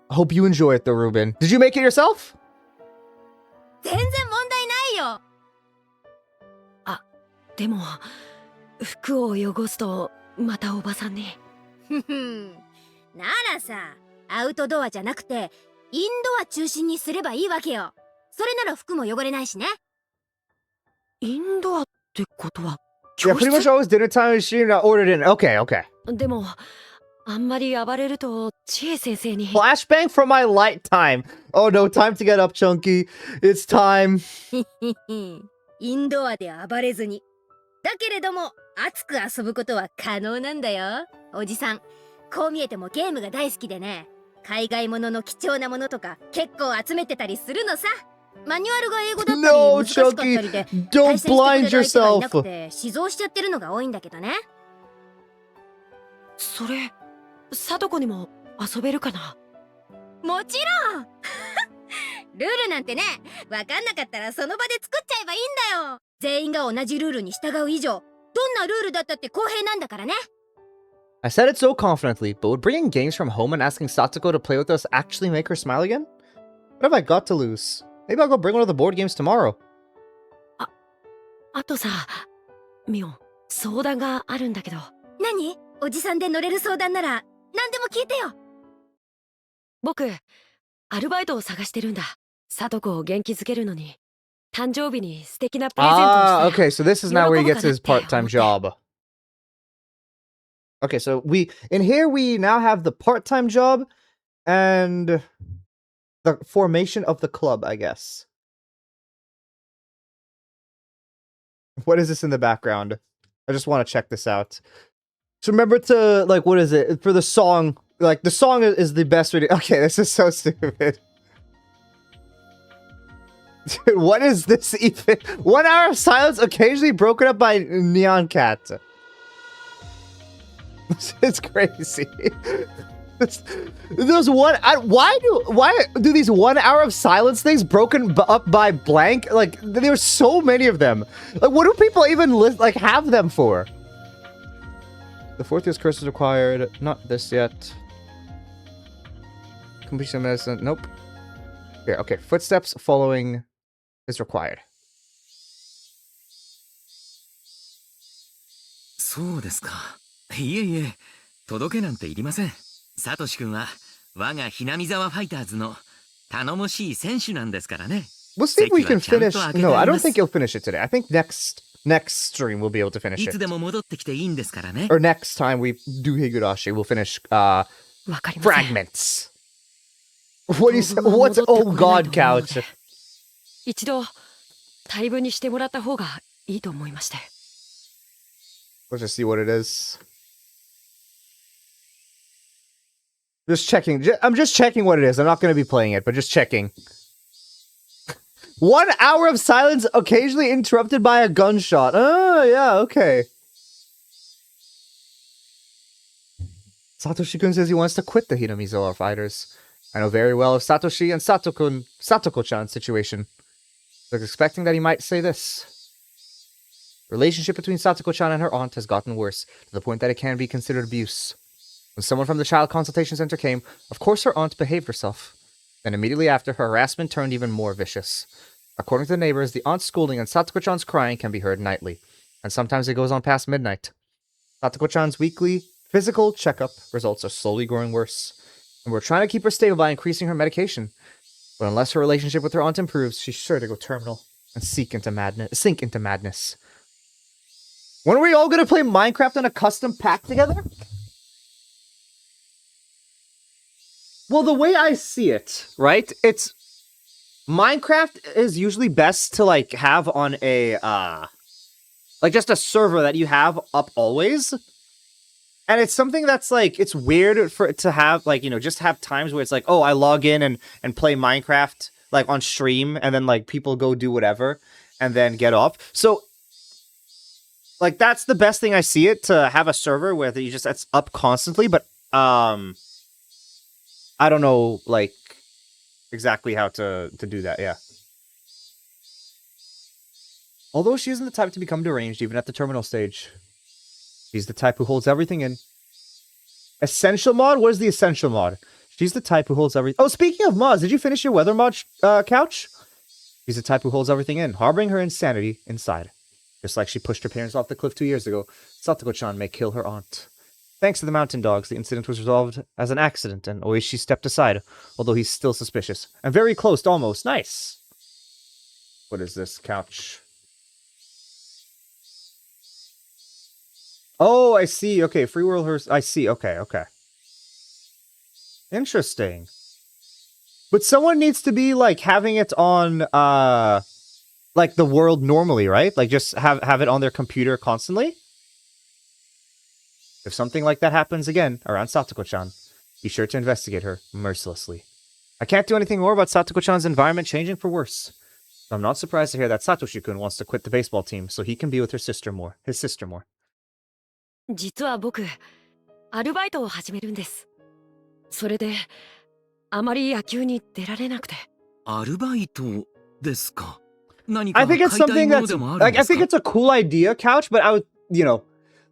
I hope you enjoy it though, Ruben. Did you make it yourself? 全然問題ないよ。でも服を汚すとまたおばさんに。ふふん。ならさ、アウトドアじゃなくてインドア中心にすればいいわけよ。それなら服も汚れないしね。インドアってことは Yeah, pretty much always dinner time. She ordered in. Okay. でもあんまり暴れると千恵先生に。 Flashbang from my light time. Oh no, time to get up, Chunky. It's time. インドアで暴れずに。だけれども熱く遊ぶことは可能なんだよ。おじさん、こう見えてもゲームが大好きでね。海外ものの貴重なものとか結構集めてたりするのさ。マニュアルが英語だったり No, 難しかったり Chunky, で don't 対戦してくれ blind る相手がいな yourself. くて死蔵しちゃってるのが多いんだけどね。それ貞子にも遊べるかな。もちろんルールなんてね、わかんなかったらその場で作っちゃえばいいんだよ。全員が同じルールに従う以上、どんなルールだったって公平なんだからね。 I said it so confidently, but would bringing games from home and asking Satsuko to play with us actually make her smile again? What have I got to lose? Maybe I'll go bring one of the board games tomorrow. あとさ、ミオン、相談があるんだけど。何？おじさんで乗れる相談なら何でも聞いてよ。僕アルバイトを探してるんだ。貞子を元気づけるのに誕生日に素敵なプレゼントをしたら。 Okay, so this is now where he gets his part-time job. Okay, so in here we now have the part-time job and the formation of the club, I guess. What is this in the background? I just want to check this out. So remember to, like, what is it? For the song, like, the song is the best way to... Okay, this is so stupid. Dude, what is this even? 1 hour of silence occasionally broken up by Neon Cat. It's crazy. Those why do these 1 hour of silence things broken up by blank? Like, there's so many of them. Like, what do people even have them for? The 4th year's curse is required. Not this yet. Completion of medicine. Nope. Here, okay. Footsteps following is required. そうですか。いえいえ、届けなんていりません。サトシ君は我がひなみ沢ファイターズの頼もしい選手なんですからね。We'll see if we can finish. No, I don't think you'll finish it today. I think next stream we'll be able to finish いつ it. でも戻ってきていいんですからね。 Or next time we do Higurashi, we'll finish わかりません。 fragments. What do you say? What's oh god couch? 一度退部にしてもらった方がいいと思いまして。 Let's just see what it is. Just checking. I'm just checking what it is. I'm not going to be playing it, but just checking. 1 hour of silence occasionally interrupted by a gunshot. Oh, yeah, okay. Satoshi-kun says he wants to quit the Hinamizawa fighters. I know very well of Satoshi and Satoko-chan's situation. I was expecting that he might say this. Relationship between Satoko-chan and her aunt has gotten worse, to the point that it can be considered abuse. When someone from the child consultation center came, of course her aunt behaved herself. Then immediately after, her harassment turned even more vicious. According to the neighbors, the aunt's scolding and Satoko-chan's crying can be heard nightly, and sometimes it goes on past midnight. Satoko-chan's weekly physical checkup results are slowly growing worse, and we're trying to keep her stable by increasing her medication. But unless her relationship with her aunt improves, she's sure to go terminal and sink into madness. When are we all gonna play Minecraft on a custom pack together? Well, the way I see it, right? It's Minecraft is usually best to like have on a Like just a server that you have up always. And it's something that's like, it's weird for it to have, like, you know, just have times where it's like, oh, I log in and play Minecraft, like, on stream, and then, like, people go do whatever, and then get off. So, like, that's the best thing I see it, to have a server where you just, that's up constantly, but, I don't know, like, exactly how to do that, yeah. Although she isn't the type to become deranged, even at the terminal stage. She's the type who holds everything in. Essential mod? What is the essential mod? She's the type who holds everything. Oh, speaking of mods, did you finish your weather mod, Couch? She's the type who holds everything in, harboring her insanity inside. Just like she pushed her parents off the cliff 2 years ago, Satoko-chan may kill her aunt. Thanks to the mountain dogs, the incident was resolved as an accident, and Oishi stepped aside, although he's still suspicious. And very close to almost. Nice! What is this, Couch? Oh, I see. Okay, Free World I see. Okay. Interesting. But someone needs to be, like, having it on, like, the world normally, right? Like, just have it on their computer constantly? If something like that happens again around Satoko-chan, be sure to investigate her mercilessly. I can't do anything more about Satoko-chan's environment changing for worse. So I'm not surprised to hear that Satoshi-kun wants to quit the baseball team so he can be with his sister more. 実は僕、アルバイトを始めるんです。それで、あまり野球に出られなくて。アルバイトですか。何 I か think it's 買いたい something もの that's でもあるん like, で I す think か。 it's a cool idea, Couch, but I would, you know,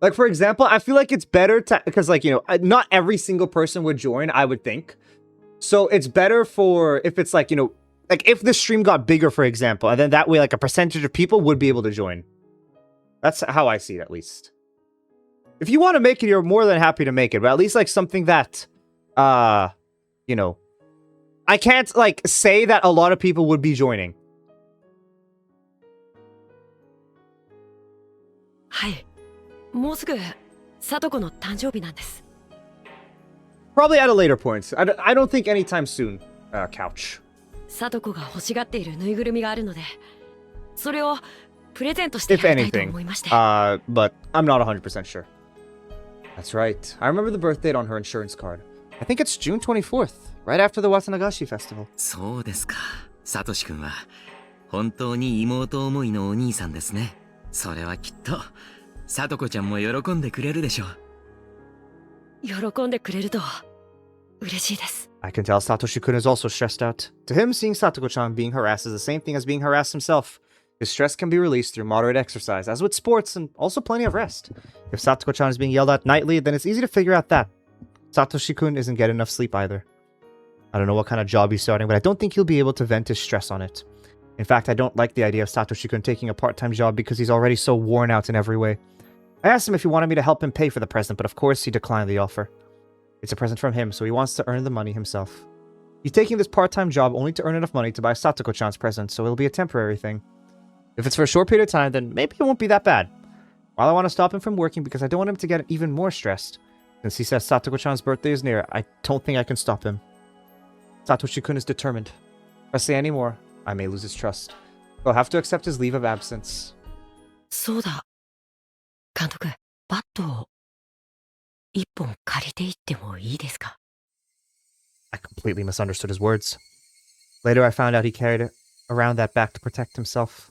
like, for example, I feel like it's better to, because, like, you know, not every single person would join, I would think. So it's better for, if it's like, you know, like, if the stream got bigger, for example, and then that way, like, a percentage of people would be able to join. That's how I see it, at least. If you want to make it, you're more than happy to make it, but at least, like, something that, you know, I can't, like, say that a lot of people would be joining. はい。もうすぐ、サトコの誕生日なんです。Probably at a later point. I don't think anytime soon, Couch. サトコが欲しがっているぬいぐるみがあるので、それをプレゼントしてや If りたいと anything. 思いまして。But I'm not 100% sure. That's right. I remember the birth date on her insurance card. I think it's June 24th, right after the Watanagashi festival. そうですか。サトシ君は本当に妹思いのお兄さんですね。それはきっとサトコちゃんも喜んでくれるでしょう。喜んでくれると嬉しいです。I can tell Satoshi-kun is also stressed out. To him, seeing Satoko-chan being harassed is the same thing as being harassed himself. His stress can be released through moderate exercise, as with sports, and also plenty of rest. If Satoko-chan is being yelled at nightly, then it's easy to figure out that Satoshi-kun isn't getting enough sleep either. I don't know what kind of job he's starting, but I don't think he'll be able to vent his stress on it. In fact, I don't like the idea of Satoshi-kun taking a part-time job because he's already so worn out in every way. I asked him if he wanted me to help him pay for the present, but of course he declined the offer. It's a present from him, so he wants to earn the money himself. He's taking this part-time job only to earn enough money to buy Satoko-chan's present, so it'll be a temporary thing. If it's for a short period of time, then maybe it won't be that bad. While I want to stop him from working because I don't want him to get even more stressed, since he says Satoko-chan's birthday is near, I don't think I can stop him. Satoshi-kun is determined. If I say any more, I may lose his trust. I'll have to accept his leave of absence. そうだ。監督、バットを一本借りていってもいいですか？ I completely misunderstood his words. Later, I found out he carried around that back to protect himself,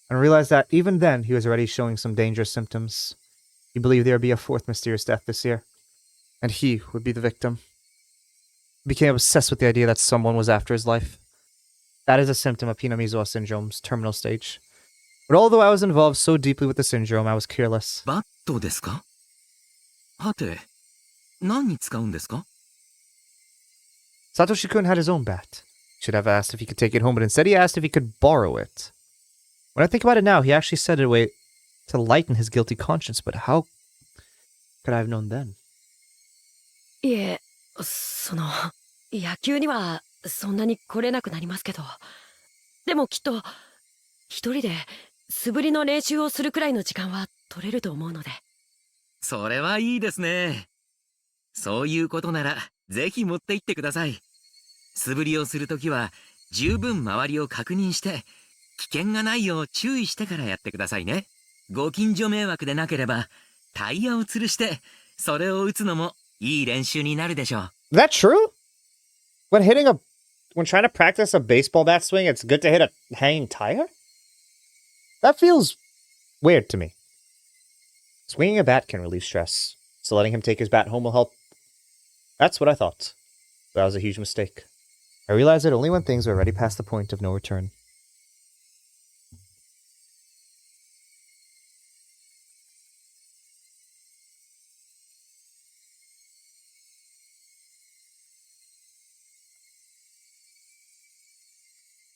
and realized that even then he was already showing some dangerous symptoms. He believed there would be a fourth mysterious death this year, and he would be the victim. He became obsessed with the idea that someone was after his life. That is a symptom of Hinamizawa syndrome's terminal stage. But although I was involved so deeply with the syndrome, I was careless. バットですか。はて、何に使うんですか。 Satoshi-kun had his own bat. Should have asked if he could take it home, but instead he asked if he could borrow it. When I think about it now, he actually said it a way to lighten his guilty conscience, but how could I have known then? いえ、野球にはそんなに来れなくなりますけど、でもきっと一人で素振りの練習をするくらいの時間は取れると思うので。それはいいですね。そういうことならぜひ持って行ってください。素振りをするときは十分周りを確認して危険がないよう注意してからやってくださいね。ご近所迷惑でなければ、タイヤを吊るして、それを打つのもいい練習になるでしょう。Is that true? When trying to practice a baseball bat swing, it's good to hit a hanging tire? That feels weird to me. Swinging a bat can relieve stress, so letting him take his bat home will help. That's what I thought. That was a huge mistake. I realized it only when things were already past the point of no return.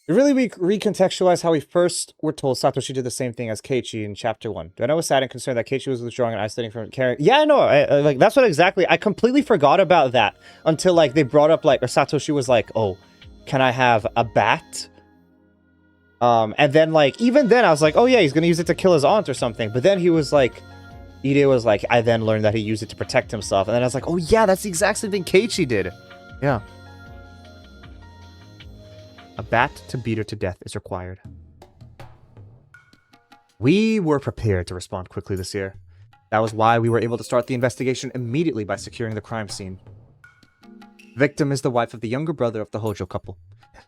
It really recontextualized how we first were told Satoshi did the same thing as Keiichi in Chapter 1. Do I know was sad and concerned that Keiichi was withdrawing and isolating from Karen? Yeah, no, like, that's what exactly... I completely forgot about that until, like, they brought up, like, or Satoshi was like, oh, can I have a bat? And then, like, even then I was like, oh yeah, he's gonna use it to kill his aunt or something. But then he was like... Ide was like, I then learned that he used it to protect himself. And then I was like, oh yeah, that's the exact same thing Keiichi did. Yeah. A bat to beat her to death is required. We were prepared to respond quickly this year. That was why we were able to start the investigation immediately by securing the crime scene. The victim is the wife of the younger brother of the Hojo couple,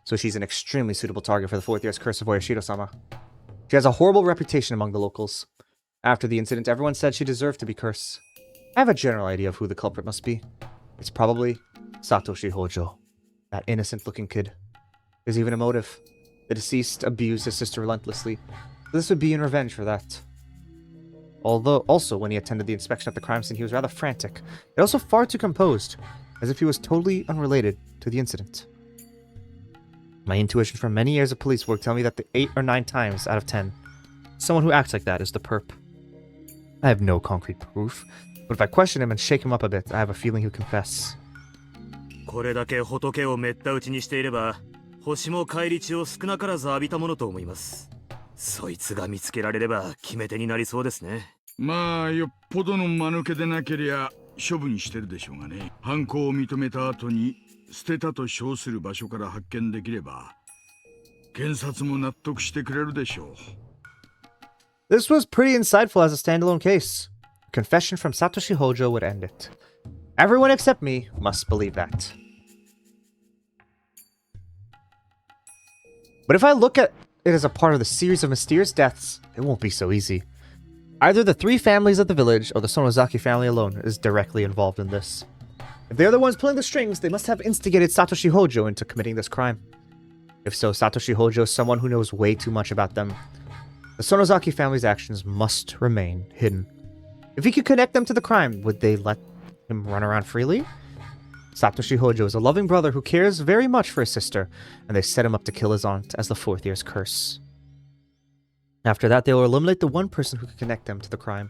so she's an extremely suitable target for the 4th year's curse of Oyashiro-sama. She has a horrible reputation among the locals. After the incident, everyone said she deserved to be cursed. I have a general idea of who the culprit must be. It's probably Satoshi Hojo, that innocent-looking kid. There's even a motive. The deceased abused his sister relentlessly. This would be in revenge for that. Although, also, when he attended the inspection at the crime scene, he was rather frantic, and also far too composed, as if he was totally unrelated to the incident. My intuition from many years of police work tell me that the 8 or 9 times out of 10, someone who acts like that is the perp. I have no concrete proof, but if I question him and shake him up a bit, I have a feeling he'll confess. これだけ仏をめった打ちにしていれば、星も返り血を少なからず浴びたものと思います。そいつが見つけられれば決め手になりそうですね。まあよっぽどの間抜けでなけりゃ処分してるでしょうがね。犯行を認めた後に捨てたと称する場所から発見できれば検察も納得してくれるでしょう。This was pretty insightful as a standalone case. A confession from Satoshi Hojo would end it. Everyone except me must believe that. But if I look at it as a part of the series of mysterious deaths, it won't be so easy. Either the 3 families of the village or the Sonozaki family alone is directly involved in this. If they're the ones pulling the strings, they must have instigated Satoshi Hojo into committing this crime. If so, Satoshi Hojo is someone who knows way too much about them. The Sonozaki family's actions must remain hidden. If he could connect them to the crime, would they let him run around freely? Satoshi Hojo is a loving brother who cares very much for his sister, and they set him up to kill his aunt as the 4th year's curse. After that, they will eliminate the one person who could connect them to the crime.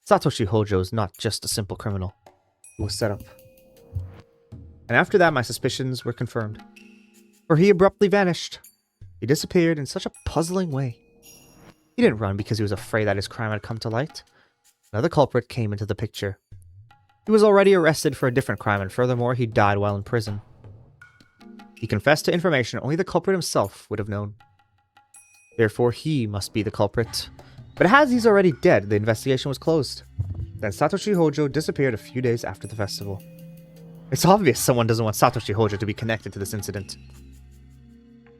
Satoshi Hojo is not just a simple criminal. He was set up. And after that, my suspicions were confirmed. For he abruptly vanished. He disappeared in such a puzzling way. He didn't run because he was afraid that his crime had come to light. Another culprit came into the picture. He was already arrested for a different crime, and furthermore, he died while in prison. He confessed to information only the culprit himself would have known. Therefore, he must be the culprit. But as he's already dead, the investigation was closed. Then Satoshi Hojo disappeared a few days after the festival. It's obvious someone doesn't want Satoshi Hojo to be connected to this incident.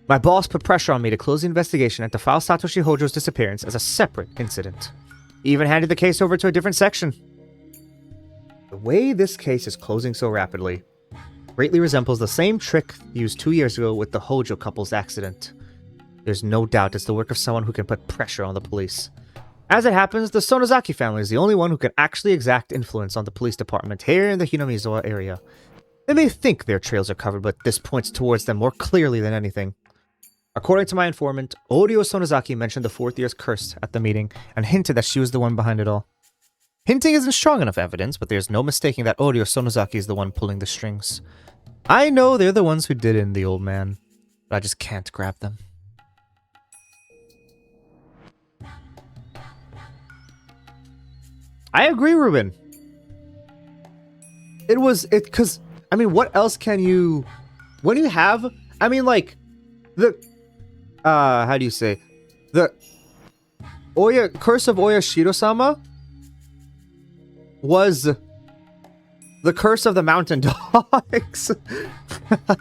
My boss put pressure on me to close the investigation and to file Satoshi Hojo's disappearance as a separate incident. He even handed the case over to a different section. The way this case is closing so rapidly greatly resembles the same trick used 2 years ago with the Hojo couple's accident. There's no doubt it's the work of someone who can put pressure on the police. As it happens, the Sonozaki family is the only one who can actually exact influence on the police department here in the Hinamizawa area. They may think their trails are covered, but this points towards them more clearly than anything. According to my informant, Orio Sonozaki mentioned the 4th year's curse at the meeting and hinted that she was the one behind it all. Hinting isn't strong enough evidence, but there's no mistaking that Orio Sonozaki is the one pulling the strings. I know they're the ones who did it in the old man, but I just can't grab them. I agree, Ruben. Because, I mean, what else can you, when you have, I mean, like, how do you say, Curse of Oyashiro-sama was the curse of the mountain dogs.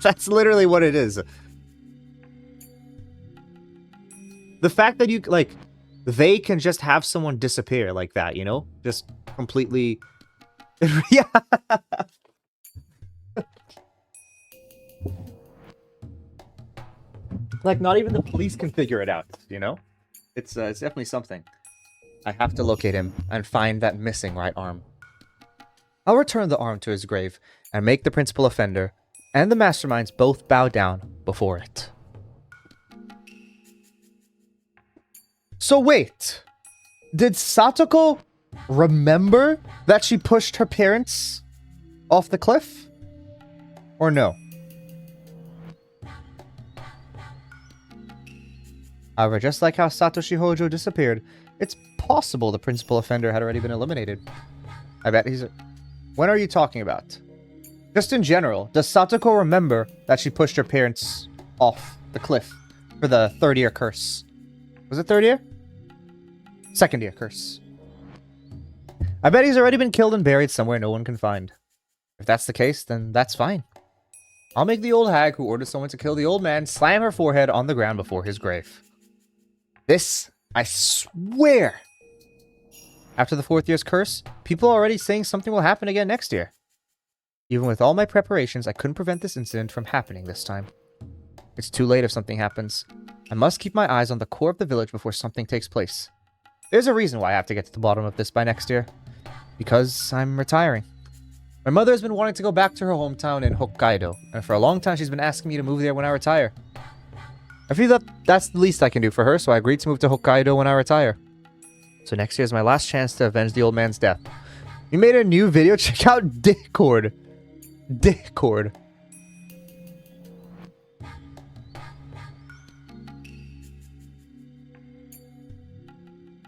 That's literally what it is. The fact that you, like, they can just have someone disappear like that, you know? Just completely... yeah. Like, not even the police can figure it out, you know? It's definitely something. I have to locate him and find that missing right arm. I'll return the arm to his grave and make the principal offender and the masterminds both bow down before it. So wait, did Satoko remember that she pushed her parents off the cliff? Or no? However, just like how Satoshi Hojo disappeared, it's possible the principal offender had already been eliminated. I bet he's... When are you talking about? Just in general, does Satoko remember that she pushed her parents off the cliff for the third year curse? Was it third year? Second year curse. I bet he's already been killed and buried somewhere no one can find. If that's the case, then that's fine. I'll make the old hag who ordered someone to kill the old man slam her forehead on the ground before his grave. This, I swear. After the fourth year's curse, people are already saying something will happen again next year. Even with all my preparations, I couldn't prevent this incident from happening this time. It's too late if something happens. I must keep my eyes on the core of the village before something takes place. There's a reason why I have to get to the bottom of this by next year. Because I'm retiring. My mother has been wanting to go back to her hometown in Hokkaido, and for a long time she's been asking me to move there when I retire. I feel that that's the least I can do for her, so I agreed to move to Hokkaido when I retire. So next year is my last chance to avenge the old man's death. You made a new video? Check out Discord. Discord.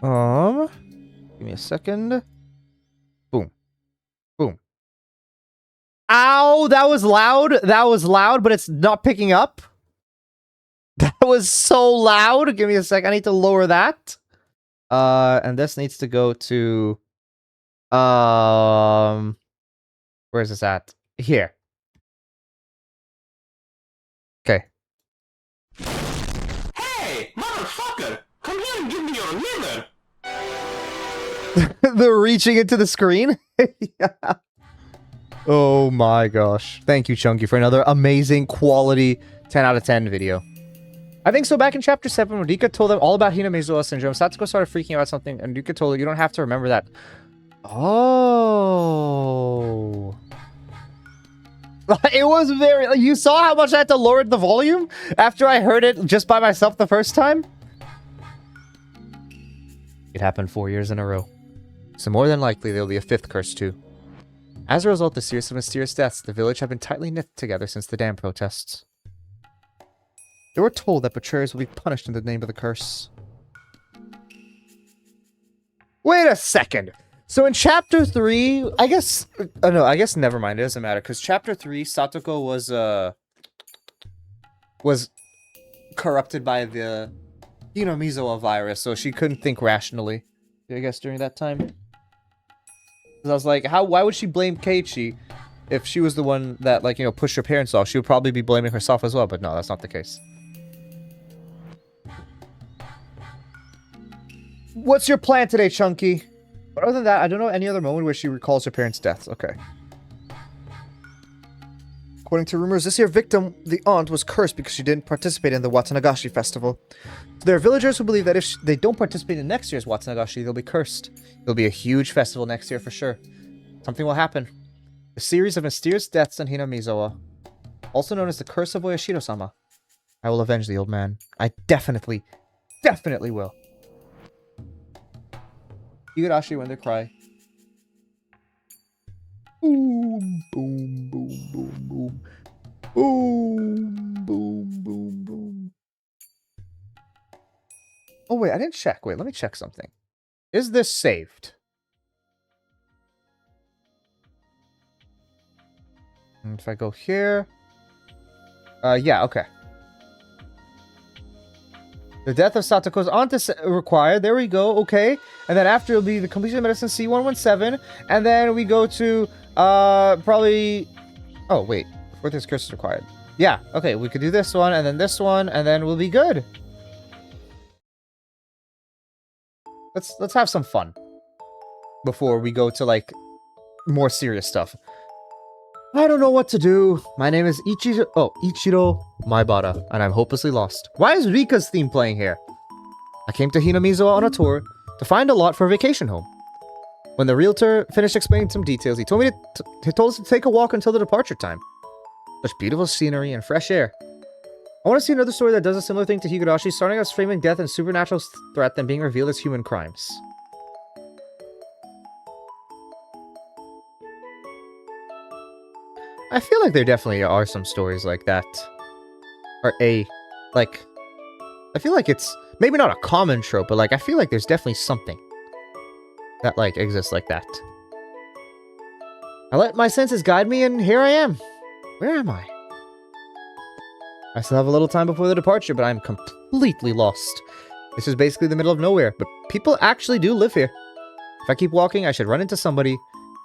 Give me a second. Boom. Boom. Ow, that was loud. That was loud, but it's not picking up. That was so loud. Give me a sec. I need to lower that. And this needs to go to where is this at? Here. Okay. Hey, motherfucker! Come here and give me your liver! They're reaching into the screen? Yeah. Oh my gosh. Thank you, Chunky, for another amazing quality 10 out of 10 video. I think so. Back in chapter 7, when Rika told them all about Hinamizuwa syndrome, Satsuko started freaking out about something, and Rika told her, you don't have to remember that. Oh. It was very... You saw how much I had to lower the volume after I heard it just by myself the first time? It happened 4 years in a row. So more than likely, there will be a fifth curse too. As a result of the series of mysterious deaths, the village have been tightly knit together since the dam protests. They were told that betrayers will be punished in the name of the curse. Wait a second! So in chapter 3, I guess... Oh no, I guess never mind, it doesn't matter. Because chapter 3, Satoko was corrupted by the Hinamizuwa virus, so she couldn't think rationally, I guess, during that time. I was like, why would she blame Keiichi if she was the one that, like, you know, pushed her parents off? She would probably be blaming herself as well, but no, that's not the case. What's your plan today, Chunky? But other than that, I don't know any other moment where she recalls her parents' deaths. Okay. According to rumors, this year's victim, the aunt, was cursed because she didn't participate in the Watanagashi festival. So there are villagers who believe that if they don't participate in next year's Watanagashi, they'll be cursed. There'll be a huge festival next year for sure. Something will happen. A series of mysterious deaths in Hinamizuwa, also known as the Curse of Oyashiro-sama. I will avenge the old man. I definitely will. Higurashi when they cry. Boom, boom, boom, boom, boom. Boom, boom, boom, boom. Oh, wait, I didn't check. Wait, let me check something. Is this saved? And if I go here... yeah, okay. The death of Satoko's aunt is required. There we go. Okay. And then after it'll be the completion of medicine C117. And then we go to, probably... Oh, wait. Fourth is curse is required. Yeah. Okay. We could do this one and then this one and then we'll be good. Let's have some fun. Before we go to, like, more serious stuff. I don't know what to do. My name is Ichiro Maibara, and I'm hopelessly lost. Why is Rika's theme playing here? I came to Hinamizawa on a tour to find a lot for a vacation home. When the realtor finished explaining some details, he told us to take a walk until the departure time. Such beautiful scenery and fresh air. I want to see another story that does a similar thing to Higurashi, starting as framing death and supernatural threat, then being revealed as human crimes. I feel like there definitely are some stories like that. Or I feel like it's maybe not a common trope, but like I feel like there's definitely something that like exists like that. I let my senses guide me and here I am. Where am I? I still have a little time before the departure, but I'm completely lost. This is basically the middle of nowhere, but people actually do live here. If I keep walking, I should run into somebody,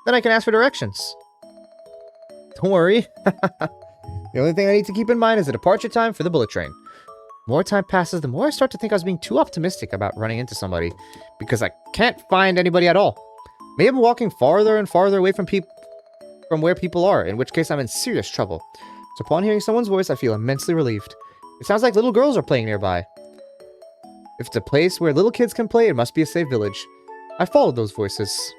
then I can ask for directions. Don't worry. The only thing I need to keep in mind is the departure time for the bullet train. The more time passes, the more I start to think I was being too optimistic about running into somebody, because I can't find anybody at all. Maybe I'm walking farther and farther away from where people are, in which case I'm in serious trouble. So upon hearing someone's voice, I feel immensely relieved. It sounds like little girls are playing nearby. If it's a place where little kids can play, it must be a safe village. I followed those voices.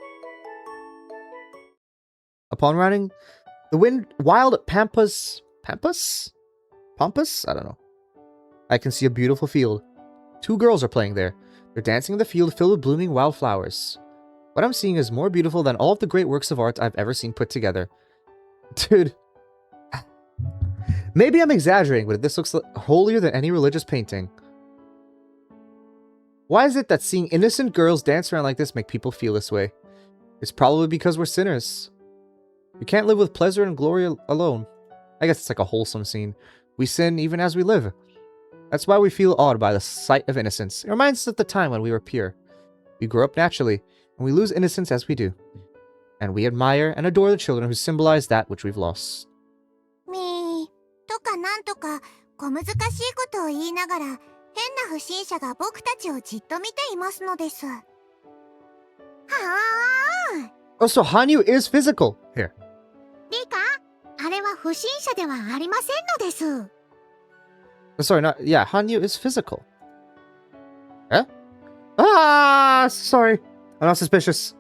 Upon rounding the wild pampas? I don't know. I can see a beautiful field. 2 girls are playing there. They're dancing in the field filled with blooming wildflowers. What I'm seeing is more beautiful than all of the great works of art I've ever seen put together. Dude. Maybe I'm exaggerating, but this looks holier than any religious painting. Why is it that seeing innocent girls dance around like this make people feel this way? It's probably because we're sinners. We can't live with pleasure and glory alone. I guess it's like a wholesome scene. We sin even as we live. That's why we feel awed by the sight of innocence. It reminds us of the time when we were pure. We grow up naturally, and we lose innocence as we do. And we admire and adore the children who symbolize that which we've lost. とかなんとか小難しいことを言いながら変な不審者が僕たちをじっと見ていますのです。はあ。Oh, so Hanyu is physical here. リカ、あれは不審者ではありませんのです。Sorry, not yeah. Hanyu is physical. Eh? Ah, sorry. I'm not suspicious.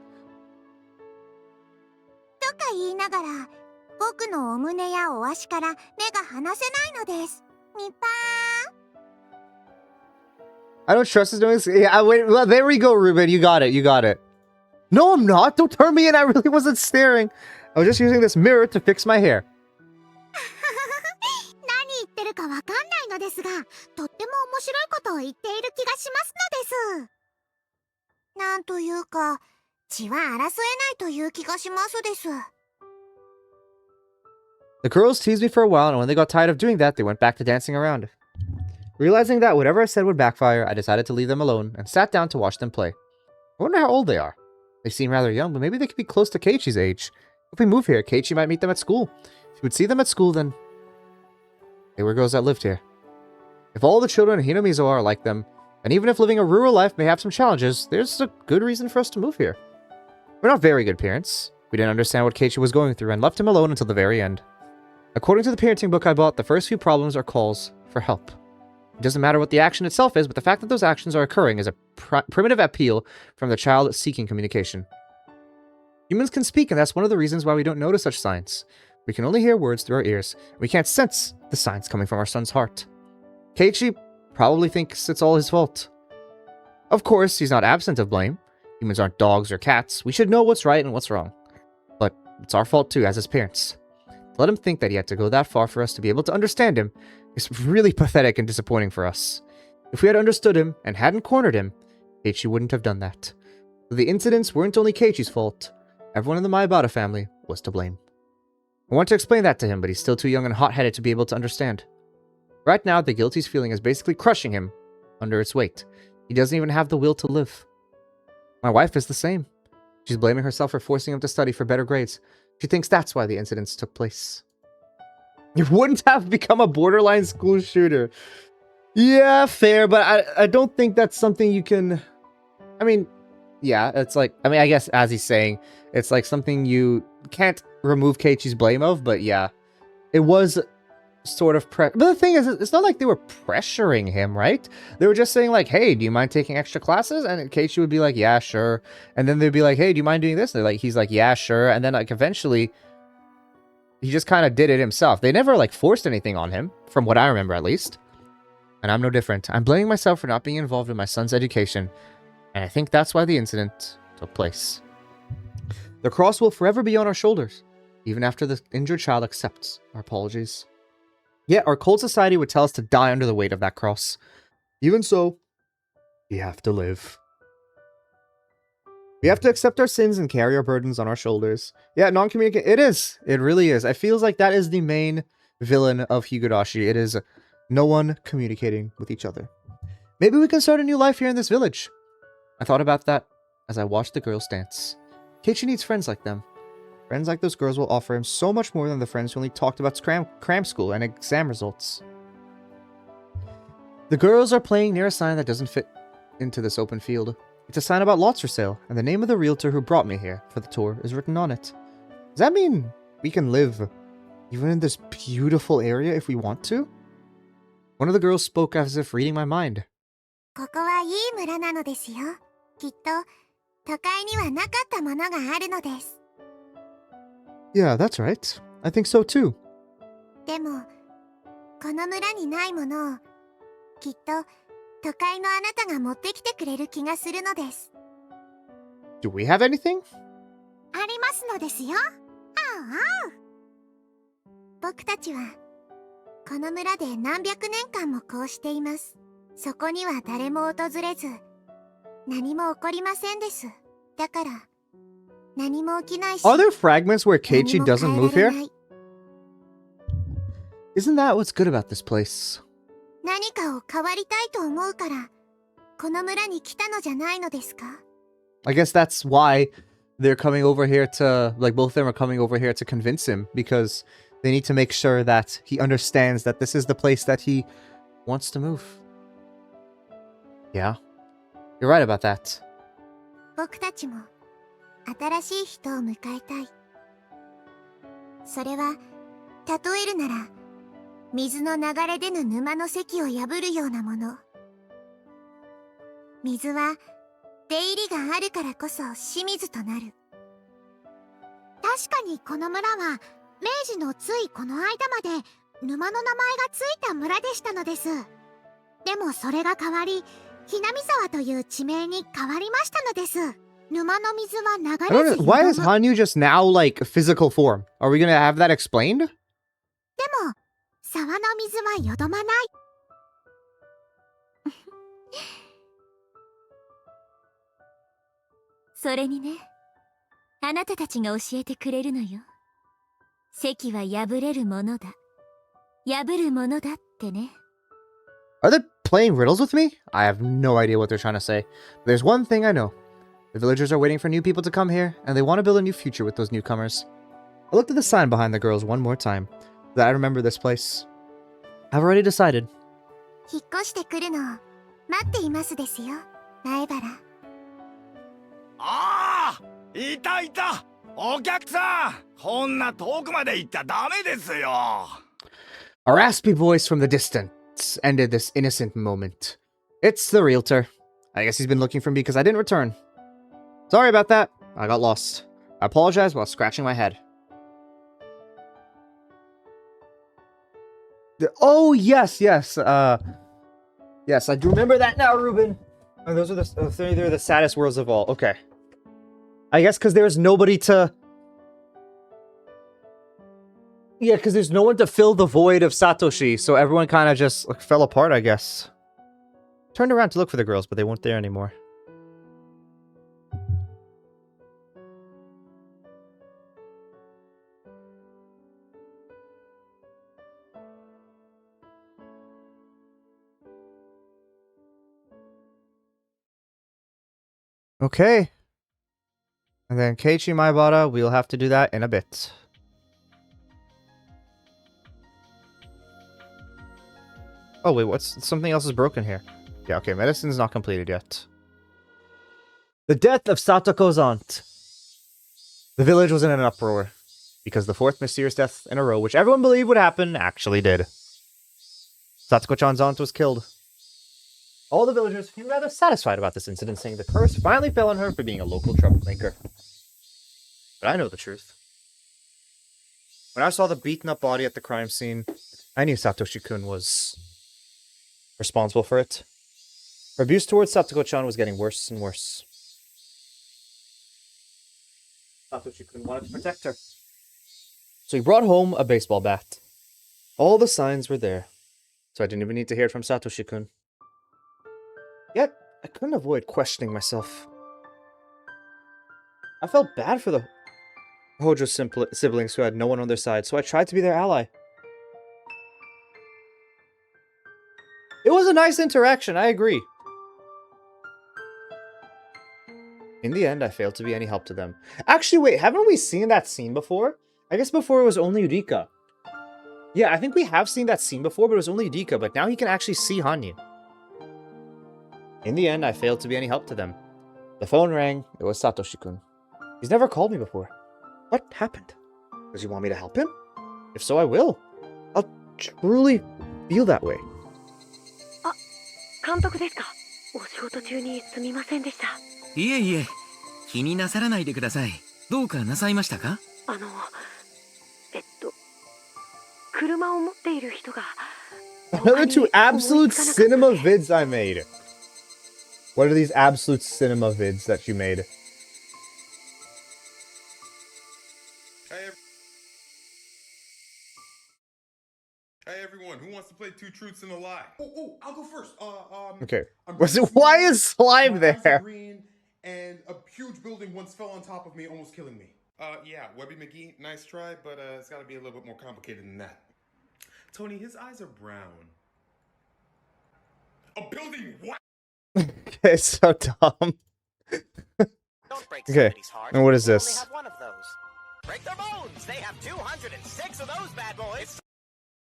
とか言いながら。僕のお胸やお足から目が離せないのです。みぱー。 I don't trust his doing this. Yeah, wait, well, there we go, Ruben. You got it. You got it. No, I'm not. Don't turn me in. I really wasn't staring. I was just using this mirror to fix my hair. 何言ってるかわかんないのですが、とっても面白いことを言っている気がしますのです。なんというか、血は争えないという気がしますです。 The girls teased me for a while, and when they got tired of doing that, they went back to dancing around. Realizing that whatever I said would backfire, I decided to leave them alone and sat down to watch them play. I wonder how old they are. They seem rather young, but maybe they could be close to Keiichi's age. If we move here, Keiichi might meet them at school. If he would see them at school, then they were girls that lived here. If all the children in Hinamizawa are like them, and even if living a rural life may have some challenges, there's a good reason for us to move here. We're not very good parents. We didn't understand what Keiichi was going through and left him alone until the very end. According to the parenting book I bought, the first few problems are calls for help. It doesn't matter what the action itself is, but the fact that those actions are occurring is a primitive appeal from the child seeking communication. Humans can speak, and that's one of the reasons why we don't notice such signs. We can only hear words through our ears. We can't sense the signs coming from our son's heart. Keiichi probably thinks it's all his fault. Of course, he's not absent of blame. Humans aren't dogs or cats. We should know what's right and what's wrong. But it's our fault too, as his parents. To let him think that he had to go that far for us to be able to understand him is really pathetic and disappointing for us. If we had understood him and hadn't cornered him, Keiichi wouldn't have done that. The incidents weren't only Keiichi's fault. Everyone in the Maibara family was to blame. I want to explain that to him, but he's still too young and hot-headed to be able to understand. Right now, the guilt he's feeling is basically crushing him, under its weight. He doesn't even have the will to live. My wife is the same. She's blaming herself for forcing him to study for better grades. She thinks that's why the incidents took place. You wouldn't have become a borderline school shooter. Yeah, fair, but I don't think that's something you can... I mean, yeah, it's like... I mean, I guess, as he's saying, it's like something you can't remove Keiichi's blame of, but yeah. It was sort of... But the thing is, it's not like they were pressuring him, right? They were just saying, like, hey, do you mind taking extra classes? And Keiichi would be like, yeah, sure. And then they'd be like, hey, do you mind doing this? And he's like, yeah, sure. And then, like, eventually... he just kind of did it himself. They never, like, forced anything on him, from what I remember, at least. And I'm no different. I'm blaming myself for not being involved in my son's education, and I think that's why the incident took place. The cross will forever be on our shoulders, even after the injured child accepts our apologies. Yet our cold society would tell us to die under the weight of that cross. Even so, we have to live. We have to accept our sins and carry our burdens on our shoulders. Yeah, non-communication. It is. It really is. It feels like that is the main villain of Higurashi. It is no one communicating with each other. Maybe we can start a new life here in this village. I thought about that as I watched the girls dance. Keiichi needs friends like them. Friends like those girls will offer him so much more than the friends who only talked about cram school and exam results. The girls are playing near a sign that doesn't fit into this open field. It's a sign about lots for sale, and the name of the realtor who brought me here for the tour is written on it. Does that mean we can live even in this beautiful area if we want to? One of the girls spoke as if reading my mind. ここはいい村なのですよ。きっと都会にはなかったものがあるのです。 Yeah, that's right. I think so too. でもこの村にないものをきっと都会のあなたが持ってきてくれる気がするのです。 Do we have anything? ありますのですよ。ああ。僕たちはこの村で何百年間もこうしています。そこには誰も訪れず、何も起こりませんです。だから何も起きないし。Are there fragments where Keiichi doesn't move here? Isn't that what's good about this place? 何かを変わりたいと思うからこの村に来たのじゃないのですか? I guess that's why they're coming over here to, like, both of them are coming over here to convince him, because they need to make sure that he understands that this is the place that he wants to move. Yeah, you're right about that. 僕たちも新しい人を迎えたい。それは例えるなら水の流れ出ぬ沼の堰を破るようなもの。水は出入りがあるからこそ清水となる。確かにこの村は明治のついこの間まで沼の名前がついた村でしたのです。でもそれが変わり、ひなみ沢という地名に変わりましたのです。沼の水は流れず。Why is Hanyu just now like physical form? Are we gonna have that explained? でも沢の水はよどまない。それにね、あなたたちが教えてくれるのよ。堰は破れるものだ。破るものだってね。Are they playing riddles with me? I have no idea what they're trying to say. There's one thing I know. The villagers are waiting for new people to come here, and they want to build a new future with those newcomers. I looked at the sign behind the girls one more time, so that I remember this place. I've already decided. 引っ越してくるのを待っていますですよ、苗原。ああ、いたいた。お客さん、こんな遠くまで行ったらダメですよ。A raspy voice from the distance ended this innocent moment. It's the realtor. I guess he's been looking for me because I didn't return. Sorry about that. I got lost. I apologize while scratching my head. Oh, yes, yes. Yes, I do remember that now, Ruben. Oh, those are they're the saddest worlds of all. Okay. I guess because there's nobody to... Yeah, because there's no one to fill the void of Satoshi, so everyone kind of just like, fell apart, I guess. Turned around to look for the girls, but they weren't there anymore. Okay. And then Keiichi Maebara, we'll have to do that in a bit. Oh wait, what's something else is broken here? Yeah, okay, medicine's not completed yet. The death of Satoko's aunt. The village was in an uproar because the fourth mysterious death in a row, which everyone believed would happen, actually did. Satoko-chan's aunt was killed. All the villagers seemed rather satisfied about this incident, saying the curse finally fell on her for being a local troublemaker. But I know the truth. When I saw the beaten-up body at the crime scene, I knew Satoshi-kun was responsible for it. Her abuse towards Satoko-chan was getting worse and worse. Satoshi-kun wanted to protect her. So he brought home a baseball bat. All the signs were there, so I didn't even need to hear it from Satoshi-kun. Yet, I couldn't avoid questioning myself. I felt bad for the Hojo siblings who had no one on their side, so I tried to be their ally. It was a nice interaction, I agree. In the end, I failed to be any help to them. Actually, wait, haven't we seen that scene before? I guess before it was only Rika. Yeah, I think we have seen that scene before, but it was only Rika, but now he can actually see Hanyu. In the end, I failed to be any help to them. The phone rang. It was Satoshi-kun. He's never called me before. What happened? Does he want me to help him? If so, I will. I'll truly feel that way. 監督ですか？お仕事中にすみませんでした。いえいえ、気になさらないでください。どうかなさいましたか？車を持っている人が。Another two absolute cinema vids I made. What are these absolute cinema vids that you made? Hey everyone, who wants to play Two Truths and a Lie? Oh, I'll go first. Okay. Why is slime there? Green, and a huge building once fell on top of me, almost killing me. Yeah, Webby McGee, nice try, but it's got to be a little bit more complicated than that. Tony, his eyes are brown. A building what? Okay, so dumb. Okay, and what is this? Break their bones. They have 206 of those bad boys.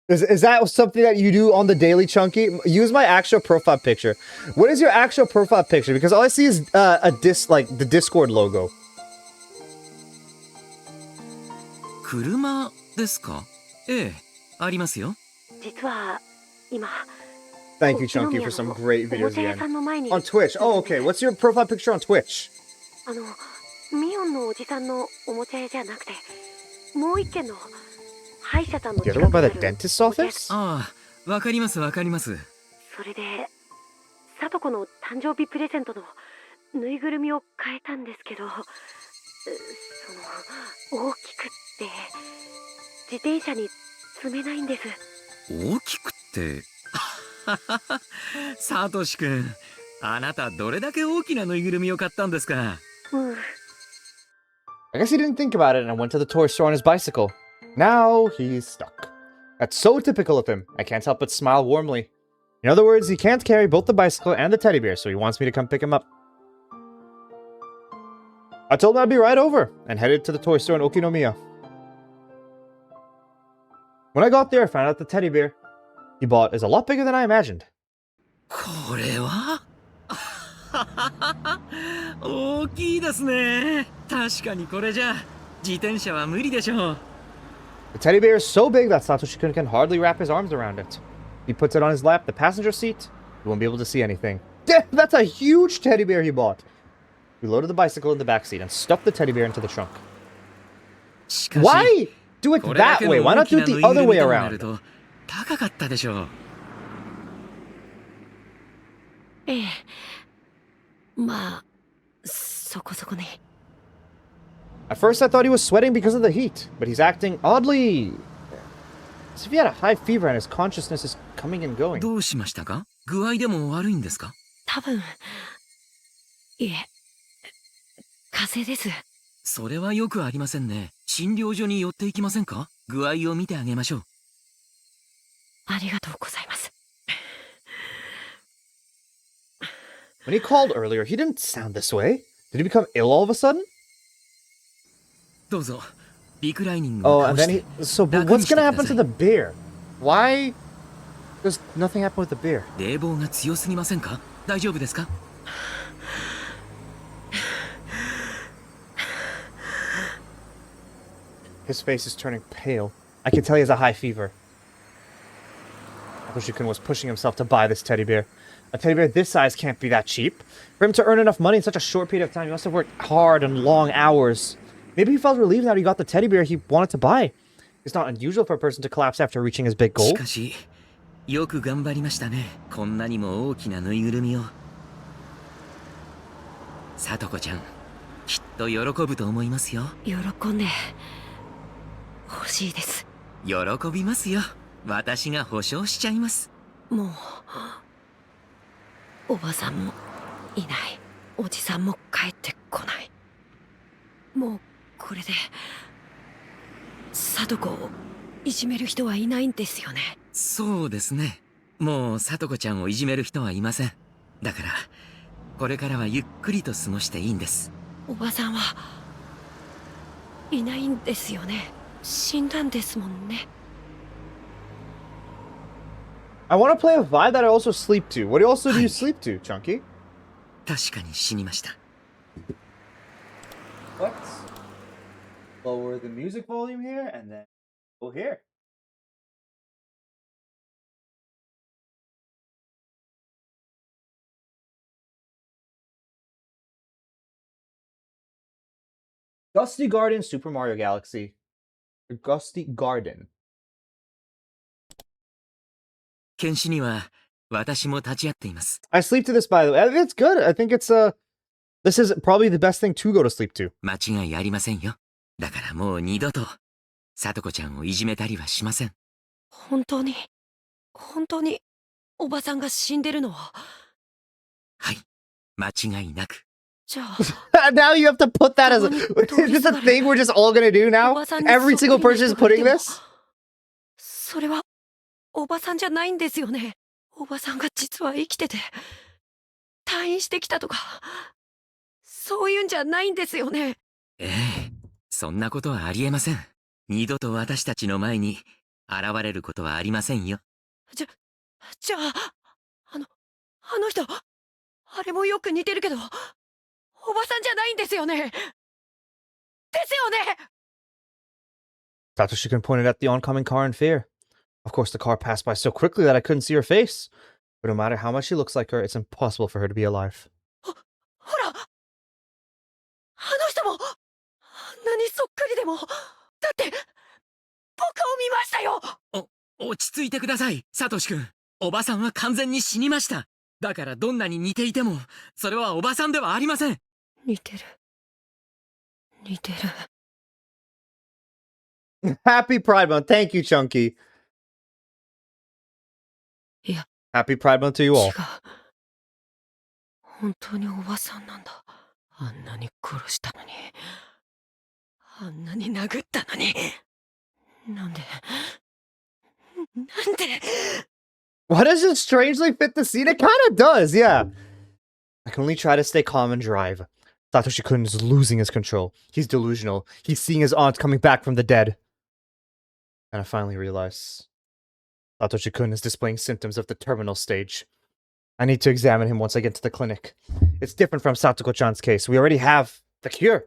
Is that something that you do on the daily, Chunky? Use my actual profile picture. What is your actual profile picture? Because all I see is like the Discord logo. 車ですか？ええ、ありますよ。実は今。 Thank you, Chunky, for some great videos again. On Twitch. Oh, okay. What's your profile picture on Twitch? ミオンのおじさんのおもちゃ屋じゃなくて、もう一軒の歯医者さんの The other one by the dentist's office? ああ、わかりますわかります。それで、サトコの誕生日プレゼントのぬいぐるみを変えたんですけど、大きくって自転車に積めないんです。大きくって。サトシ君、あなたどれだけ大きなぬいぐるみを買ったんですか？I guess he didn't think about it and went to the toy store on his bicycle. Now he's stuck. That's so typical of him. I can't help but smile warmly. In other words, he can't carry both the bicycle and the teddy bear, so he wants me to come pick him up. I told him I'd be right over and headed to the toy store in Okinomiya. When I got there, I found out the teddy bear he bought is a lot bigger than I imagined. これは大きいですね。確かにこれじゃ自転車は無理でしょう。The teddy bear is so big that Satoshi-kun can hardly wrap his arms around it. He puts it on his lap, the passenger seat. He won't be able to see anything. That's a huge teddy bear he bought. We loaded the bicycle in the back seat and stuffed the teddy bear into the trunk. Why do it that way? Why not do it the other way around? 高かったでしょう。ええ、まあ、そこそこね。At first I thought he was sweating because of the heat, but he's acting oddly as if he had a high fever and his consciousness is coming and going. どうしましたか？具合でも悪いんですか？多分、いえ、風邪です。それはよくありませんね。診療所に寄っていきませんか？具合を見てあげましょう。ありがとうございます。When he called earlier, he didn't sound this way. Did he become ill all of a sudden? どうぞリクライニング Oh, を and 倒 then し he. て So, but 楽に what's してく gonna だ happen さ to い the beer? Why does nothing happen with the beer? 冷房が強すぎませんか？大丈夫ですか？ His face is turning pale. I can tell he has a high fever. Satoshi-kun was pushing himself to buy this teddy bear. A teddy bear this size can't be that cheap. For him to earn enough money in such a short period of time, he must have worked hard and long hours. Maybe he felt relieved that he got the teddy bear he wanted to buy. It's not unusual for a person to collapse after reaching his big し goal. かしよく頑張りましたね。こんなにも大きなぬいぐるみを。さとこちゃんきっと喜ぶと思いますよ。喜んで欲しいです。喜びますよ。私が保証しちゃいます。もうおばさんもいない、おじさんも帰ってこない。もうこれでさとこをいじめる人はいないんですよね。そうですね。もうさとこちゃんをいじめる人はいません。だからこれからはゆっくりと過ごしていいんです。おばさんはいないんですよね。死んだんですもんね。I want to play a vibe that I also sleep to. What also do you sleep to, Chunky? 確かに死にました。Let's lower the music volume here and then go here. Gusty Garden, Super Mario Galaxy. Gusty Garden. 検視には私も立ち会っています。 I sleep to this, by the way. It's good. I think it's this is probably the best thing to go to sleep to. 間違いありませんよ。だからもう二度とさとこちゃんをいじめたりはしません。本当におばさんが死んでるのは。はい、間違いなく。じゃあ Now you have to put that as is this a thing we're just all gonna do now? Every single person is putting this? それはおばさんじゃないんですよね。おばさんが実は生きてて退院してきたとかそういうんじゃないんですよね。ええ、そんなことはありえません。二度と私たちの前に現れることはありませんよ。じゃああの人あれもよく似てるけどおばさんじゃないんですよね。ですよね。 Satoshi-kun pointed at the oncoming car in fear. Of course, the car passed by so quickly that I couldn't see her face. But no matter how much she looks like her, it's impossible for her to be alive. ほらあの人もあんなにそっくりでもだって僕を見ましたよ。落ち着いてください、サトシ君。おばさんは完全に死にました。だからどんなに似ていてもそれはおばさんではありません。似てる。 Happy Pride Month. Thank you, Chunky. いや Happy Pride Month to you all. 違う。本当におばさんなんだ。あんなに殺したのに。あんなに殴ったのに。なんで Why does it strangely fit the scene? It kind of does, yeah. I can only try to stay calm and drive. Satoshi-kun is losing his control. He's delusional. He's seeing his aunt coming back from the dead. And I finally realize Satoshi-kun is displaying symptoms of the terminal stage. I need to examine him once I get to the clinic. It's different from Satoko-chan's case. We already have the cure.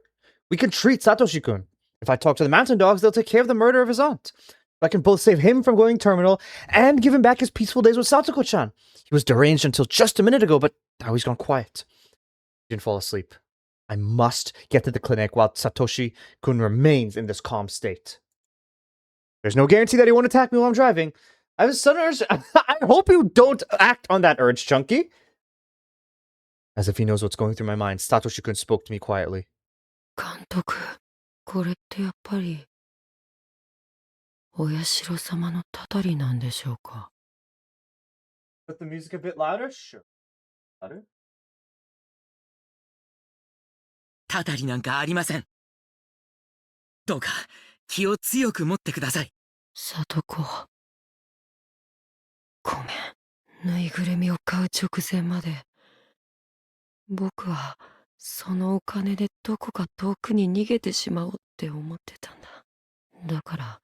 We can treat Satoshi-kun. If I talk to the mountain dogs, they'll take care of the murder of his aunt. I can both save him from going terminal and give him back his peaceful days with Satoko-chan. He was deranged until just a minute ago, but now he's gone quiet. He didn't fall asleep. I must get to the clinic while Satoshi-kun remains in this calm state. There's no guarantee that he won't attack me while I'm driving. I have a sudden urge. I hope you don't act on that urge, Chunky. As if he knows what's going through my mind, Satoshi-kun spoke to me quietly. 監督、これってやっぱりお社様のたたりなんでしょうか。 Put the music a bit louder? Sure. Louder? たたりなんかありません。どうか気を強く持ってください。里子、ごめん。ぬいぐるみを買う直前まで僕はそのお金でどこか遠くに逃げてしまおうって思ってたんだ。だから。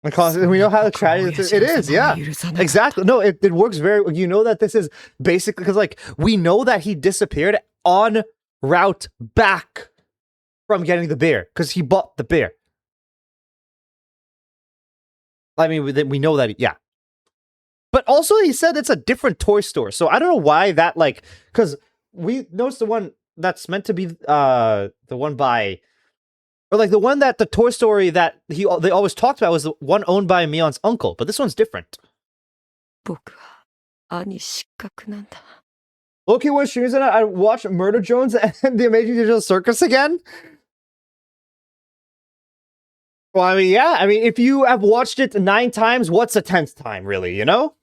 Because we know how tragic it is, yeah. Exactly. No, it works very. You know that this is basically because, like, we know that he disappeared en route back from getting the beer because he bought the beer. I mean, we know that, yeah. But also, he said it's a different toy store, so I don't know why that, like, because we noticed the one that's meant to be the one by. Or like the one that the Toy Story that they always talked about was the one owned by Mion's uncle, but this one's different. Okay, when she was in it, I watched Murder Jones and the Amazing Digital Circus again. Well, I mean, yeah. I mean, if you have watched it 9 times, what's a 10th time, really, you know?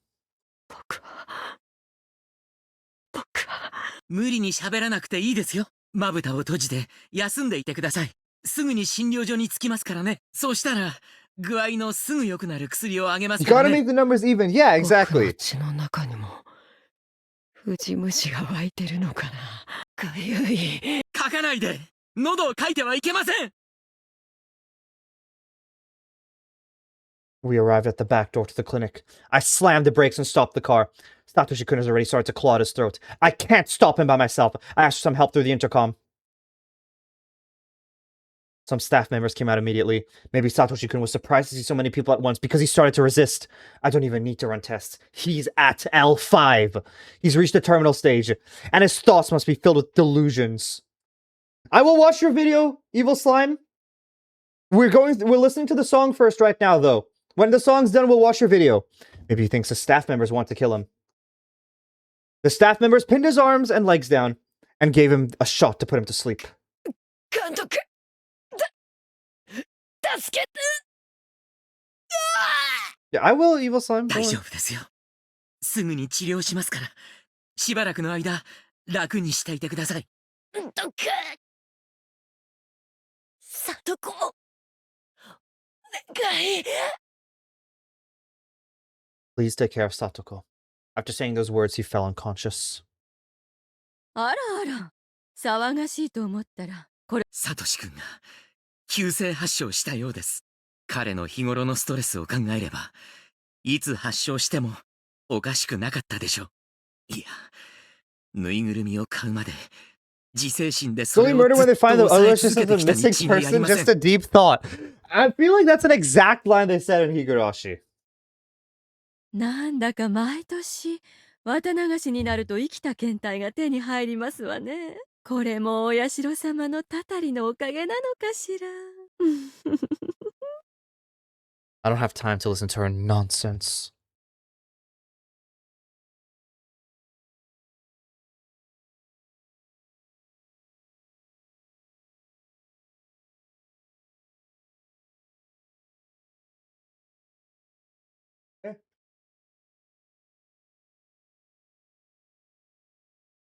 無理に喋らなくていいですよ。まぶたを閉じて休んでいてください。すぐに診療所に着きますからね。そうしたら具合のすぐ良くなる薬をあげますからね。You gotta make the numbers even. Yeah, exactly. 血の中にも藤虫が湧いてるのかな。かゆい。書かないで。喉をかいてはいけません。We arrived at the back door to the clinic. I slammed the brakes and stopped the car. Satoshi-kun has already started to claw at his throat. I can't stop him by myself. I asked for some help through the intercom. Some staff members came out immediately. Maybe Satoshi-kun was surprised to see so many people at once because he started to resist. I don't even need to run tests. He's at L5. He's reached the terminal stage, and his thoughts must be filled with delusions. I will watch your video, Evil Slime. We're listening to the song first right now, though. When the song's done, we'll watch your video. Maybe he thinks the staff members want to kill him. The staff members pinned his arms and legs down and gave him a shot to put him to sleep. Yeah, I will, Evil Slime. 大丈夫ですよ。すぐに治療しますから。しばらくの間、楽にしていてください。さとこ、お願い。Please take care of Satoko. After saying those words, he fell unconscious. あらあら、騒がしいと思ったら、これ。サトシ君が急性発症したようです。彼の日頃のストレスを考えれば、いつ発症してもおかしくなかったでしょう。いや、ぬいぐるみを買うまで自制心でそれをずっと抑え続けてきたに違いありません。Just a deep thought. I feel like that's an exact line they said in Higurashi. なんだか毎年綿流しになると生きた検体が手に入りますわね。これもお社様のたたりのおかげなのかしら。I don't have time to listen to her nonsense.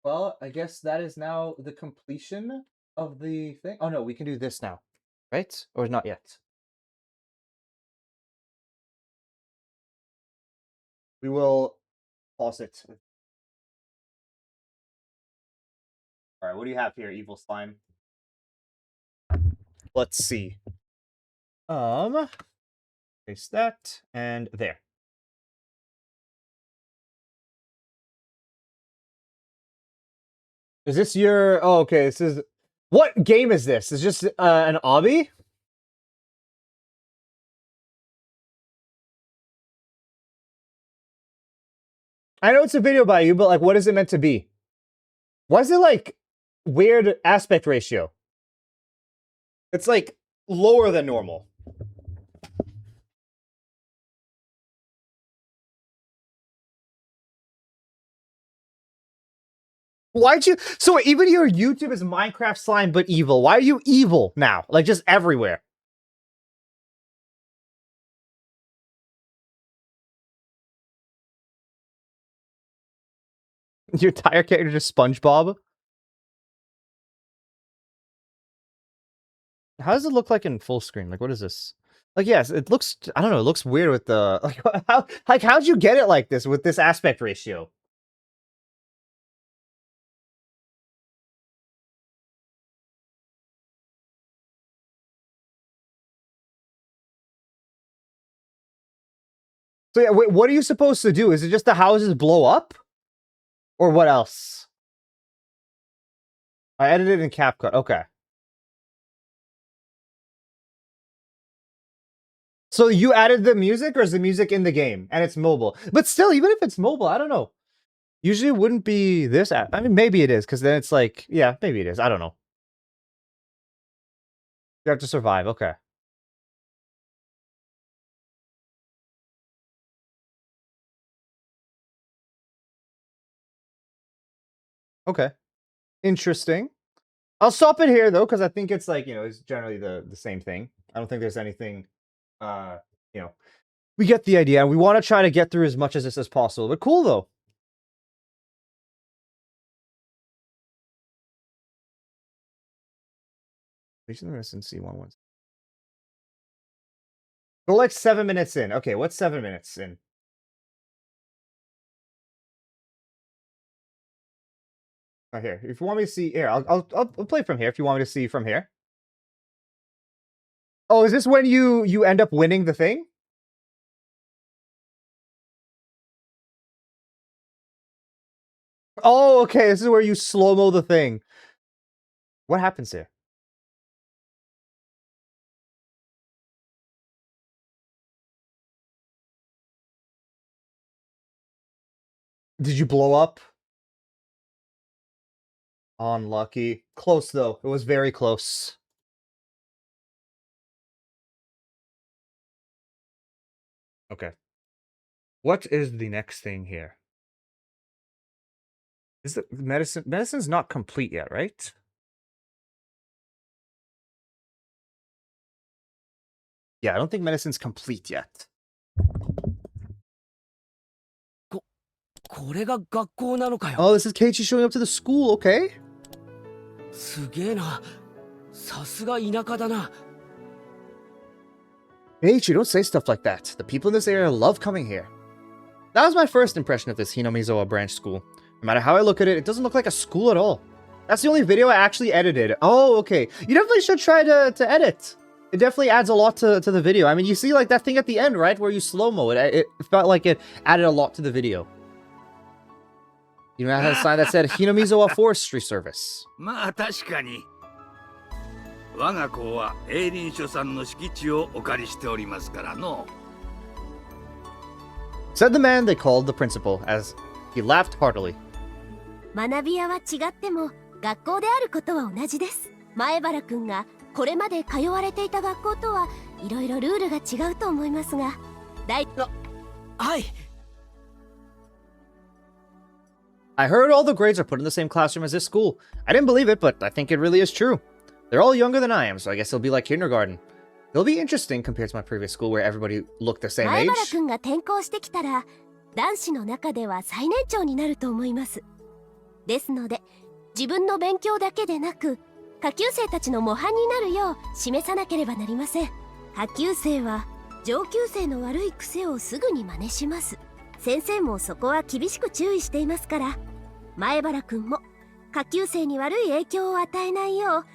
Well, I guess that is now the completion of the thing. Oh no, we can do this now, right? Or not yet? We will pause it. All right, what do you have here, Evil Slime? Let's see. Place that and there. Is this your... Oh, okay, this is... What game is this? Is just an obby? I know it's a video by you, but like, what is it meant to be? Why is it like weird aspect ratio? It's like lower than normal. Why'd you... So even your YouTube is Minecraft Slime, but evil. Why are you evil now? Like, just everywhere. Your entire character just SpongeBob? How does it look like in full screen? Like, what is this? Like, yes, it looks... I don't know, it looks weird with the... Like, how'd you get it like this with this aspect ratio? So yeah, wait, what are you supposed to do? Is it just the houses blow up? Or what else? I edited in CapCut. Okay. So you added the music, or is the music in the game? And it's mobile. But still, even if it's mobile, I don't know. Usually it wouldn't be this app. I mean, maybe it is, because then it's like, yeah, maybe it is. I don't know. You have to survive. Okay. Okay. Interesting. I'll stop it here, though, because I think it's like, it's generally the same thing. I don't think there's anything, you know. We get the idea. We want to try to get through as much of this as possible. But cool, though. C11. We're like 7 minutes in. Okay, what's 7 minutes in? Right here. If you want me to see here, I'll play from here. If you want me to see from here. Oh, is this when you end up winning the thing? Oh, okay. This is where you slow-mo the thing. What happens here? Did you blow up? Unlucky. Close, though. It was very close. Okay. What is the next thing here? Is the medicine? Medicine's not complete yet, right? Yeah, I don't think medicine's complete yet. Oh, this is Keiichi showing up to the school, okay? Keiichi, don't say stuff like that. The people in this area love coming here. That was my first impression of this Hinamizawa branch school. No matter how I look at it, it doesn't look like a school at all. That's the only video I actually edited. Oh, okay. You definitely should try to edit. It definitely adds a lot to the video. I mean, you see like that thing at the end, right? Where you slow-mo it. It felt like it added a lot to the video. You know, I had a sign that said Hinamizawa Forestry Service. Said the man they called the principal, as he laughed heartily. 学び屋は違っても学校であることは同じです。前原くんがこれまで通われていた学校とはいろいろルールが違うと思いますが、はい。I heard all the grades are put in the same classroom as this school. I didn't believe it, but I think it really is true. They're all younger than I am, so I guess it'll be like kindergarten. It'll be interesting compared to my previous school where everybody looked the same age. 前原くんが転校してきたら、男子の中では最年長になると思います。ですので、自分の勉強だけでなく、下級生たちの模範になるよう示さなければなりません。下級生は上級生の悪い癖をすぐに真似します。先生もそこは厳しく注意していますから、前原くんも下級生に悪い影響を与えないよう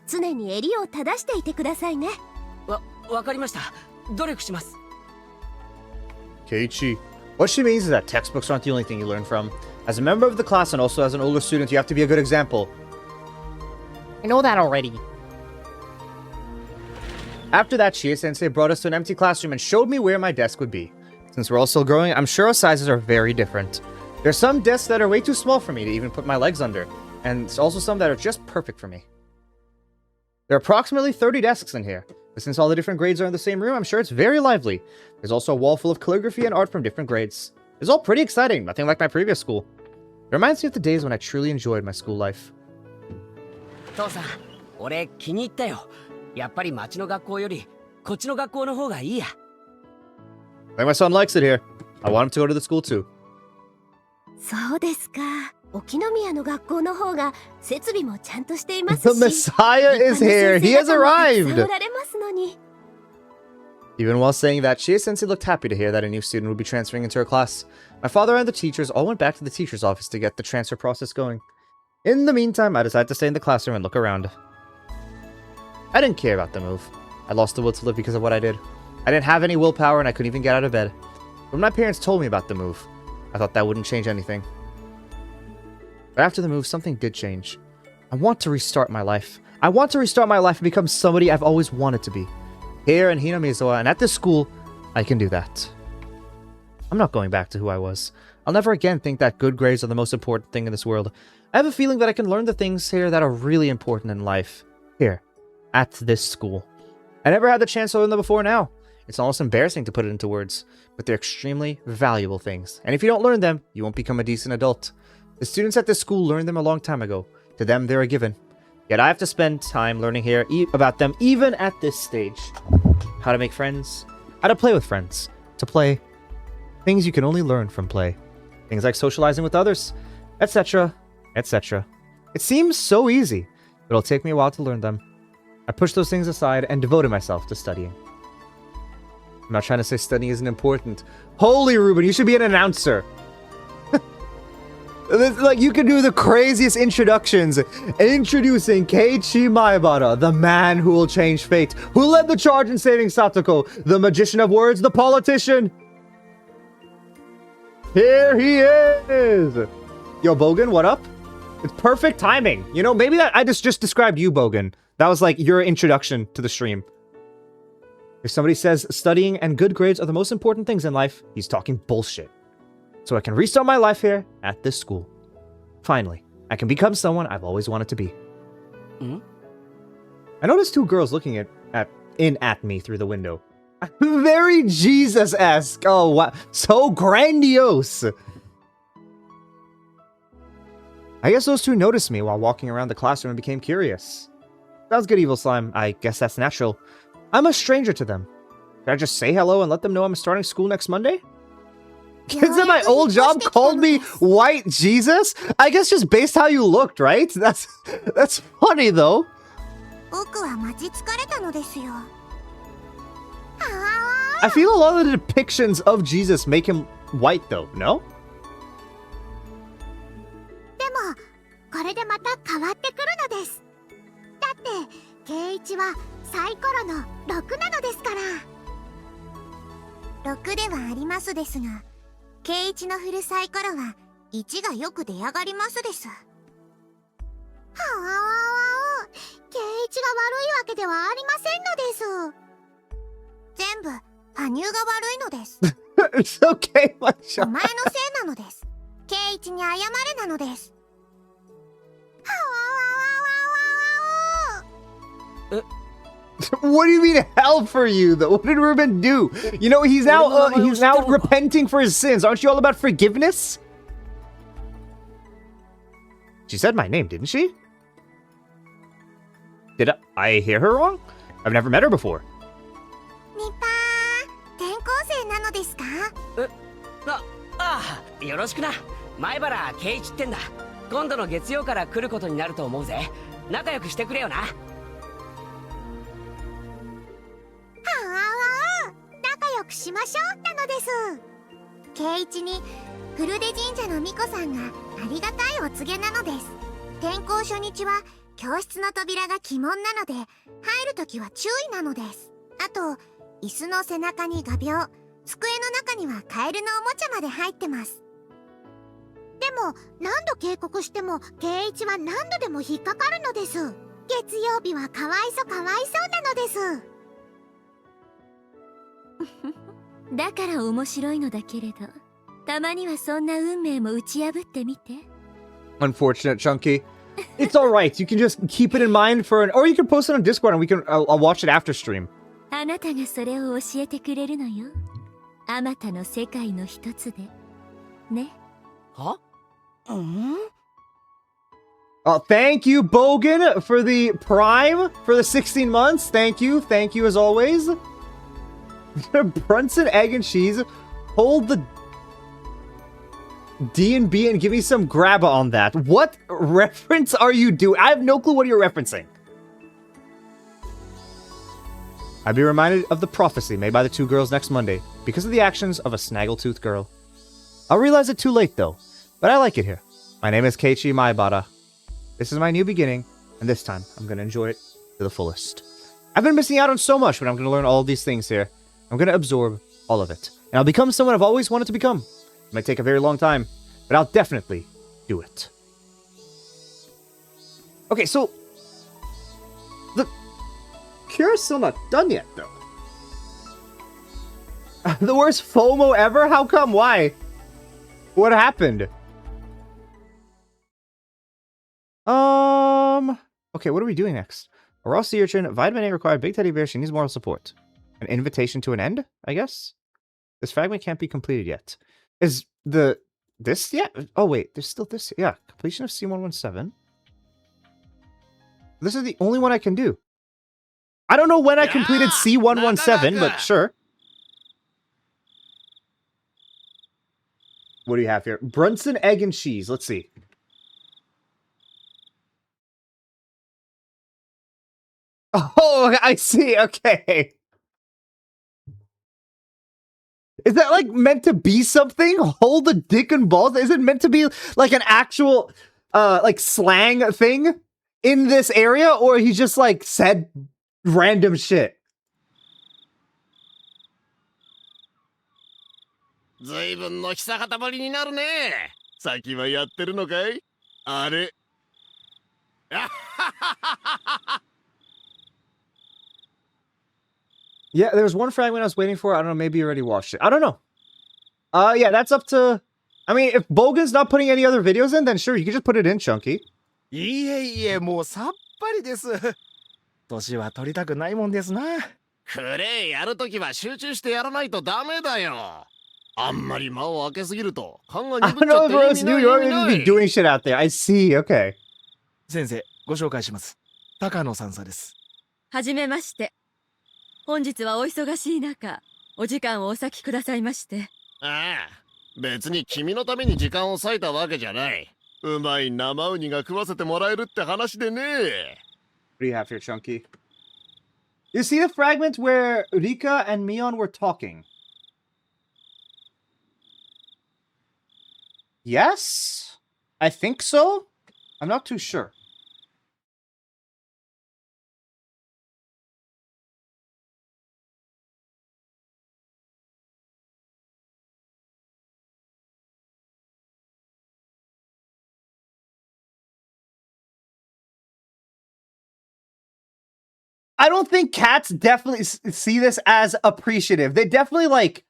常に襟を正していてくださいね。わかりました。努力します。Keiichi. What she means is that textbooks aren't the only thing you learn from. As a member of the class and also as an older student, you have to be a good example. I know that already. After that, Chie-sensei brought us to an empty classroom and showed me where my desk would be. Since we're all still growing, I'm sure our sizes are very different. There's some desks that are way too small for me to even put my legs under, and there's also some that are just perfect for me. There are approximately 30 desks in here, but since all the different grades are in the same room, I'm sure it's very lively. There's also a wall full of calligraphy and art from different grades. It's all pretty exciting, nothing like my previous school. It reminds me of the days when I truly enjoyed my school life. 父さん、俺気に入ったよ。やっぱり町の学校よりこっちの学校の方がいいや。I think my son likes it here. I want him to go to the school too. そうですか。沖宮の学校の方が設備もちゃんとしていますし。The Messiah is here. He has arrived. Even while saying that, Chie-sensei looked happy to hear that a new student would be transferring into her class. My father and the teachers all went back to the teacher's office to get the transfer process going. In the meantime, I decided to stay in the classroom and look around. I didn't care about the move. I lost the will to live because of what I did. I didn't have any willpower and I couldn't even get out of bed. When my parents told me about the move, I thought that wouldn't change anything. But after the move, something did change. I want to restart my life. I want to restart my life and become somebody I've always wanted to be. Here in Hinamizawa and at this school, I can do that. I'm not going back to who I was. I'll never again think that good grades are the most important thing in this world. I have a feeling that I can learn the things here that are really important in life. Here, at this school. I never had the chance to learn them before now. It's almost embarrassing to put it into words, but they're extremely valuable things. And if you don't learn them, you won't become a decent adult. The students at this school learned them a long time ago. To them, they're a given. Yet I have to spend time learning here about them even at this stage. How to make friends, how to play with friends, to play. Things you can only learn from play. Things like socializing with others, etc., etc. It seems so easy, but it'll take me a while to learn them. I pushed those things aside and devoted myself to studying. I'm not trying to say studying isn't important. Holy Ruben, you should be an announcer. Like, you can do the craziest introductions. Introducing Keiichi Maebara, the man who will change fate, who led the charge in saving Satoko, the magician of words, the politician. Here he is. Yo, Bogan, what up? It's perfect timing. You know, maybe that I just described you, Bogan. That was like your introduction to the stream. If somebody says studying and good grades are the most important things in life, he's talking bullshit. So I can restart my life here at this school. Finally, I can become someone I've always wanted to be. I noticed two girls looking at me through the window. Very Jesus-esque. Oh, wow. So grandiose. I guess those two noticed me while walking around the classroom and became curious. Sounds good, Evil Slime. I guess that's natural. I'm a stranger to them. Can I just say hello and let them know I'm starting school next Monday? Kids at my old job called me White Jesus? I guess just based how you looked, right? That's funny, though. I feel a lot of the depictions of Jesus make him white, though, no? でも、これでまた変わってくるのです。だって、圭一はサイコロの6なのですから。6ではありますですが、圭一の振るサイコロは1がよく出上がりますです。はあわわわ、圭一が悪いわけではありませんのです。全部、羽生が悪いのです。It's okay, my child. お前のせいなのです。圭一に謝れなのです。はわわわわわわ。What do you mean hell for you, though? What did Ruben do? You know, he's now repenting for his sins. Aren't you all about forgiveness? She said my name, didn't she? Did I hear her wrong? I've never met her before. ニパー、転校生なのですか？ああ、よろしくな。前原圭一ってんだ。今度の月曜から来ることになると思うぜ。仲良くしてくれよな。はあわあ、仲良くしましょうなのです。圭一に古出神社の巫女さんがありがたいお告げなのです。転校初日は教室の扉が鬼門なので、入るときは注意なのです。あと、椅子の背中に画鋲、机の中にはカエルのおもちゃまで入ってます。でも、何度警告しても圭一は何度でも引っかかるのです。月曜日はかわいそうなのです。だから面白いのだけれど、たまにはそんな運命も打ち破ってみて。 Unfortunate, Chunky. It's alright. You can just keep it in mind for or you can post it on Discord and I'll watch it after stream. あなたがそれを教えてくれるのよ。あまたの世界の一つで。ね。は？Thank you, Bogan, for the Prime, for the 16 months. Thank you as always. Brunson, egg, and cheese. Hold the D&B and give me some grabba on that. What reference are you doing? I have no clue what you're referencing. I'd be reminded of the prophecy made by the two girls next Monday because of the actions of a snaggletooth girl. I'll realize it too late, though, but I like it here. My name is Keiichi Maebara. This is my new beginning, and this time I'm going to enjoy it to the fullest. I've been missing out on so much, but I'm going to learn all of these things here. I'm going to absorb all of it. And I'll become someone I've always wanted to become. It might take a very long time, but I'll definitely do it. Okay, so the cure's still not done yet, though. The worst FOMO ever? How come? Why? What happened? Okay, what are we doing next? A raw sea urchin, vitamin A required, big teddy bear, she needs moral support. An invitation to an end, I guess? This fragment can't be completed yet. Is this yet? Oh wait, there's still this. Yeah, completion of C117. This is the only one I can do. I don't know when I completed C117, but sure. What do you have here? Brunson, egg, and cheese. Let's see. Oh, I see. Okay. Is that like meant to be something? Hold the dick and balls? Is it meant to be like an actual like slang thing in this area, or he just like said random shit? 随分の久方ぶりになるね。最近はやってるのかい？あれ。Yeah, there was one fragment I was waiting for. I don't know, maybe you already watched it. I don't know. Yeah, that's up to... I mean, if Bogan's not putting any other videos in, then sure, you can just put it in, Chunky. いえいえ、もうさっぱりです。年は取りたくないもんですな。クレイやるときは集中してやらないとダメだよ。あんまり間を開けすぎると勘が I 鈍っ don't ちゃ know って if 意 it's 味 New ない York, 意 they 味 just な be い。 doing shit out there. I see, okay. 先生、ご紹介します。高野さんさです。はじめまして。本日はお忙しい中、お時間をお割きくださいまして。ああ、別に君のために時間を割いたわけじゃない。うまい生ウニが食わせてもらえるって話でね。What do you have here, Chunky? You see the fragment where Rika and Mion were talking? Yes? I think so? I'm not too sure. I don't think cats definitely see this as appreciative. They definitely, like...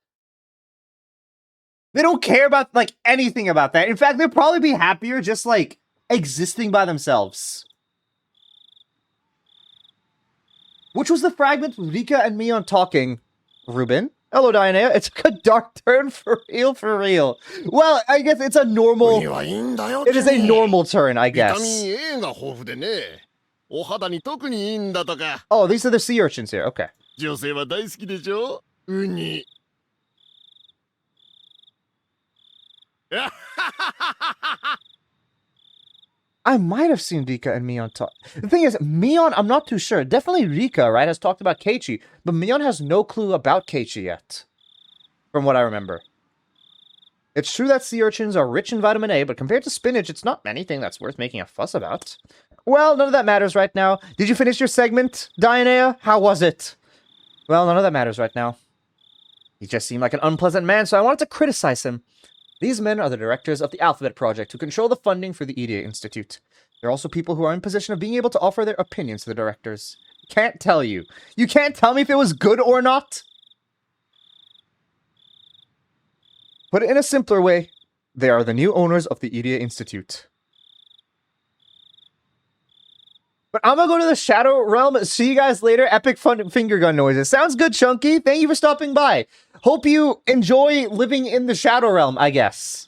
They don't care about, like, anything about that. In fact, they'd probably be happier just, like, existing by themselves. Which was the fragment with Rika and Mion talking? Ruben? Hello, Diana. It's a dark turn for real, for real. Well, I guess it's a normal... It is a normal turn, I guess. ビタミン A が豊富でね。お肌に特にいいんだとか。Oh, these are the sea urchins here. Okay. 女性は大好きでしょ？ウニ。I might have seen Rika and Mion talk. The thing is, Mion, I'm not too sure. Definitely Rika, right, has talked about Keiichi, but Mion has no clue about Keiichi yet, from what I remember. It's true that sea urchins are rich in vitamin A, but compared to spinach, it's not anything that's worth making a fuss about. Well, none of that matters right now. Did you finish your segment, Diana? How was it? Well, none of that matters right now. He just seemed like an unpleasant man, so I wanted to criticize him. These men are the directors of the Alphabet Project, who control the funding for the EDA Institute. They're also people who are in position of being able to offer their opinions to the directors. Can't tell you. You can't tell me if it was good or not? Put it in a simpler way, they are the new owners of the EDA Institute. But I'm gonna go to the Shadow Realm. See you guys later. Epic fun finger gun noises. Sounds good, Chunky. Thank you for stopping by. Hope you enjoy living in the Shadow Realm, I guess.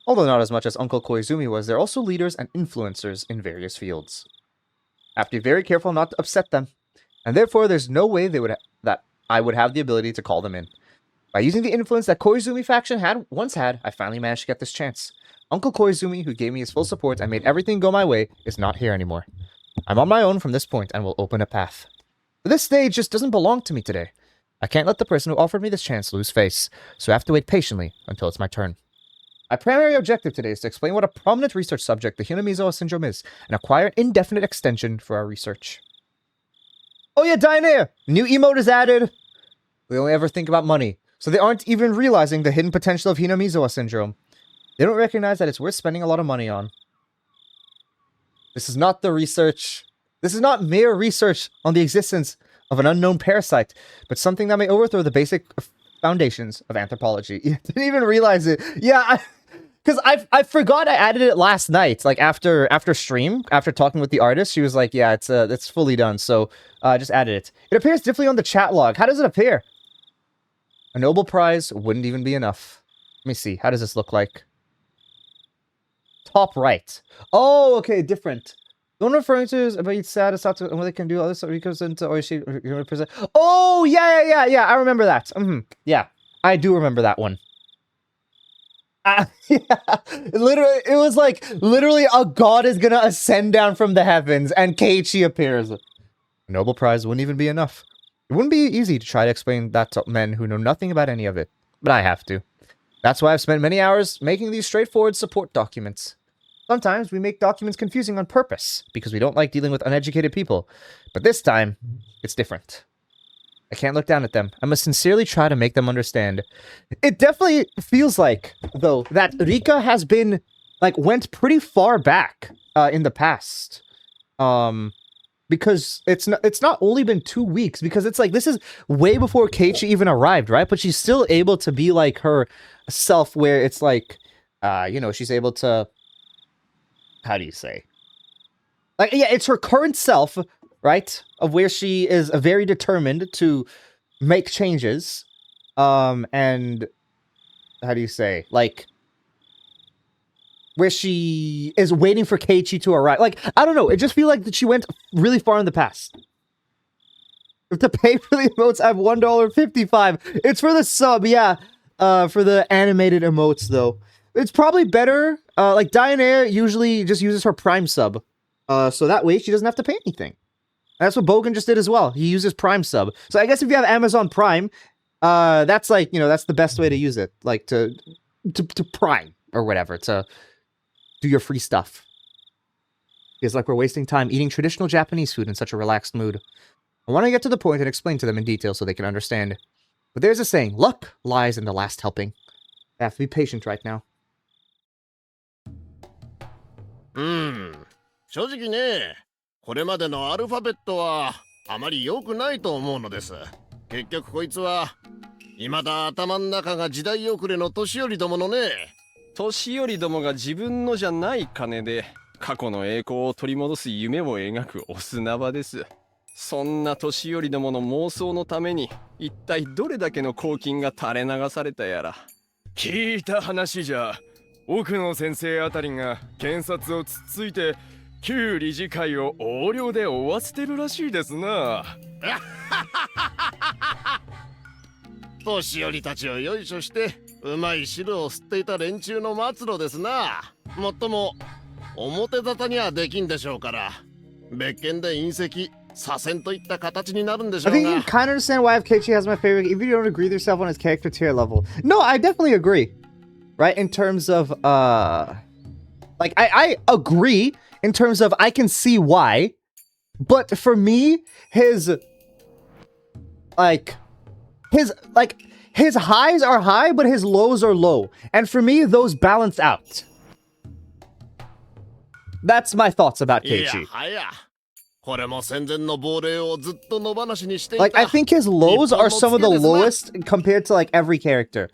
Although not as much as Uncle Koizumi was, they're also leaders and influencers in various fields. I have to be very careful not to upset them, and therefore there's no way that I would have the ability to call them in. By using the influence that Koizumi faction once had, I finally managed to get this chance. Uncle Koizumi, who gave me his full support and made everything go my way, is not here anymore. I'm on my own from this point and will open a path. But this stage just doesn't belong to me today. I can't let the person who offered me this chance lose face, so I have to wait patiently until it's my turn. My primary objective today is to explain what a prominent research subject the Hinamizawa syndrome is, and acquire an indefinite extension for our research. Oh yeah, Diana! New emote is added! We only ever think about money. So they aren't even realizing the hidden potential of Hinamizawa syndrome. They don't recognize that it's worth spending a lot of money on. This is not the research. This is not mere research on the existence of an unknown parasite, but something that may overthrow the basic foundations of anthropology. You didn't even realize it. Yeah, because I forgot I added it last night. Like after stream, after talking with the artist, she was like, "Yeah, it's fully done." So I just added it. It appears differently on the chat log. How does it appear? A Nobel Prize wouldn't even be enough. Let me see. How does this look like? Top right. Oh, okay, different. The one referring to is about sad and what they can do. Other stuff goes into or present. Oh, yeah. I remember that. Yeah, I do remember that one. Yeah. Literally, it was like literally a god is gonna ascend down from the heavens, and Keiichi appears. A Nobel Prize wouldn't even be enough. It wouldn't be easy to try to explain that to men who know nothing about any of it, but I have to. That's why I've spent many hours making these straightforward support documents. Sometimes we make documents confusing on purpose, because we don't like dealing with uneducated people. But this time, it's different. I can't look down at them. I must sincerely try to make them understand. It definitely feels like, though, that Rika has been, like, went pretty far back in the past. Because it's not only been 2 weeks, because it's like, this is way before Keiichi even arrived, right? But she's still able to be, like, her self, where it's like, you know, she's able to... How do you say? Like, yeah, it's her current self, right? Of where she is very determined to make changes. And how do you say? Like, where she is waiting for Keiichi to arrive. Like, I don't know. It just feels like that she went really far in the past. To pay for the emotes, I have $1.55. It's for the sub, yeah. For the animated emotes, though. It's probably better. Like, Dianair usually just uses her Prime sub. So that way she doesn't have to pay anything. And that's what Bogan just did as well. He uses Prime sub. So I guess if you have Amazon Prime, that's like, you know, that's the best way to use it. Like, to Prime or whatever. To do your free stuff. It's like we're wasting time eating traditional Japanese food in such a relaxed mood. I want to get to the point and explain to them in detail so they can understand. But there's a saying, luck lies in the last helping. I have to be patient right now. 正直ね、これまでのアルファベットはあまり良くないと思うのです。結局こいつは未だ頭の中が時代遅れの年寄りどものね。年寄りどもが自分のじゃない金で過去の栄光を取り戻す夢を描くお砂場です。そんな年寄りどもの妄想のために一体どれだけの公金が垂れ流されたやら。聞いた話じゃ、奥野先生あたりが検察をつっついて旧理事会を横領で追わせてるらしいですな。年寄りたちをよいしょしてうまい汁を吸っていた連中の末路ですな。もっとも表沙汰にはできんでしょうから、別件で隕石左遷といった形になるんでしょうが。 I think you can kind of understand why Keiichi has my favorite, even if you don't agree with yourself on his character tier level. No, I definitely agree. Right? In terms of, like, I agree in terms of I can see why, but for me, his highs are high, but his lows are low. And for me, those balance out. That's my thoughts about Keiichi. Like, I think his lows are some of the lowest compared to, like, every character.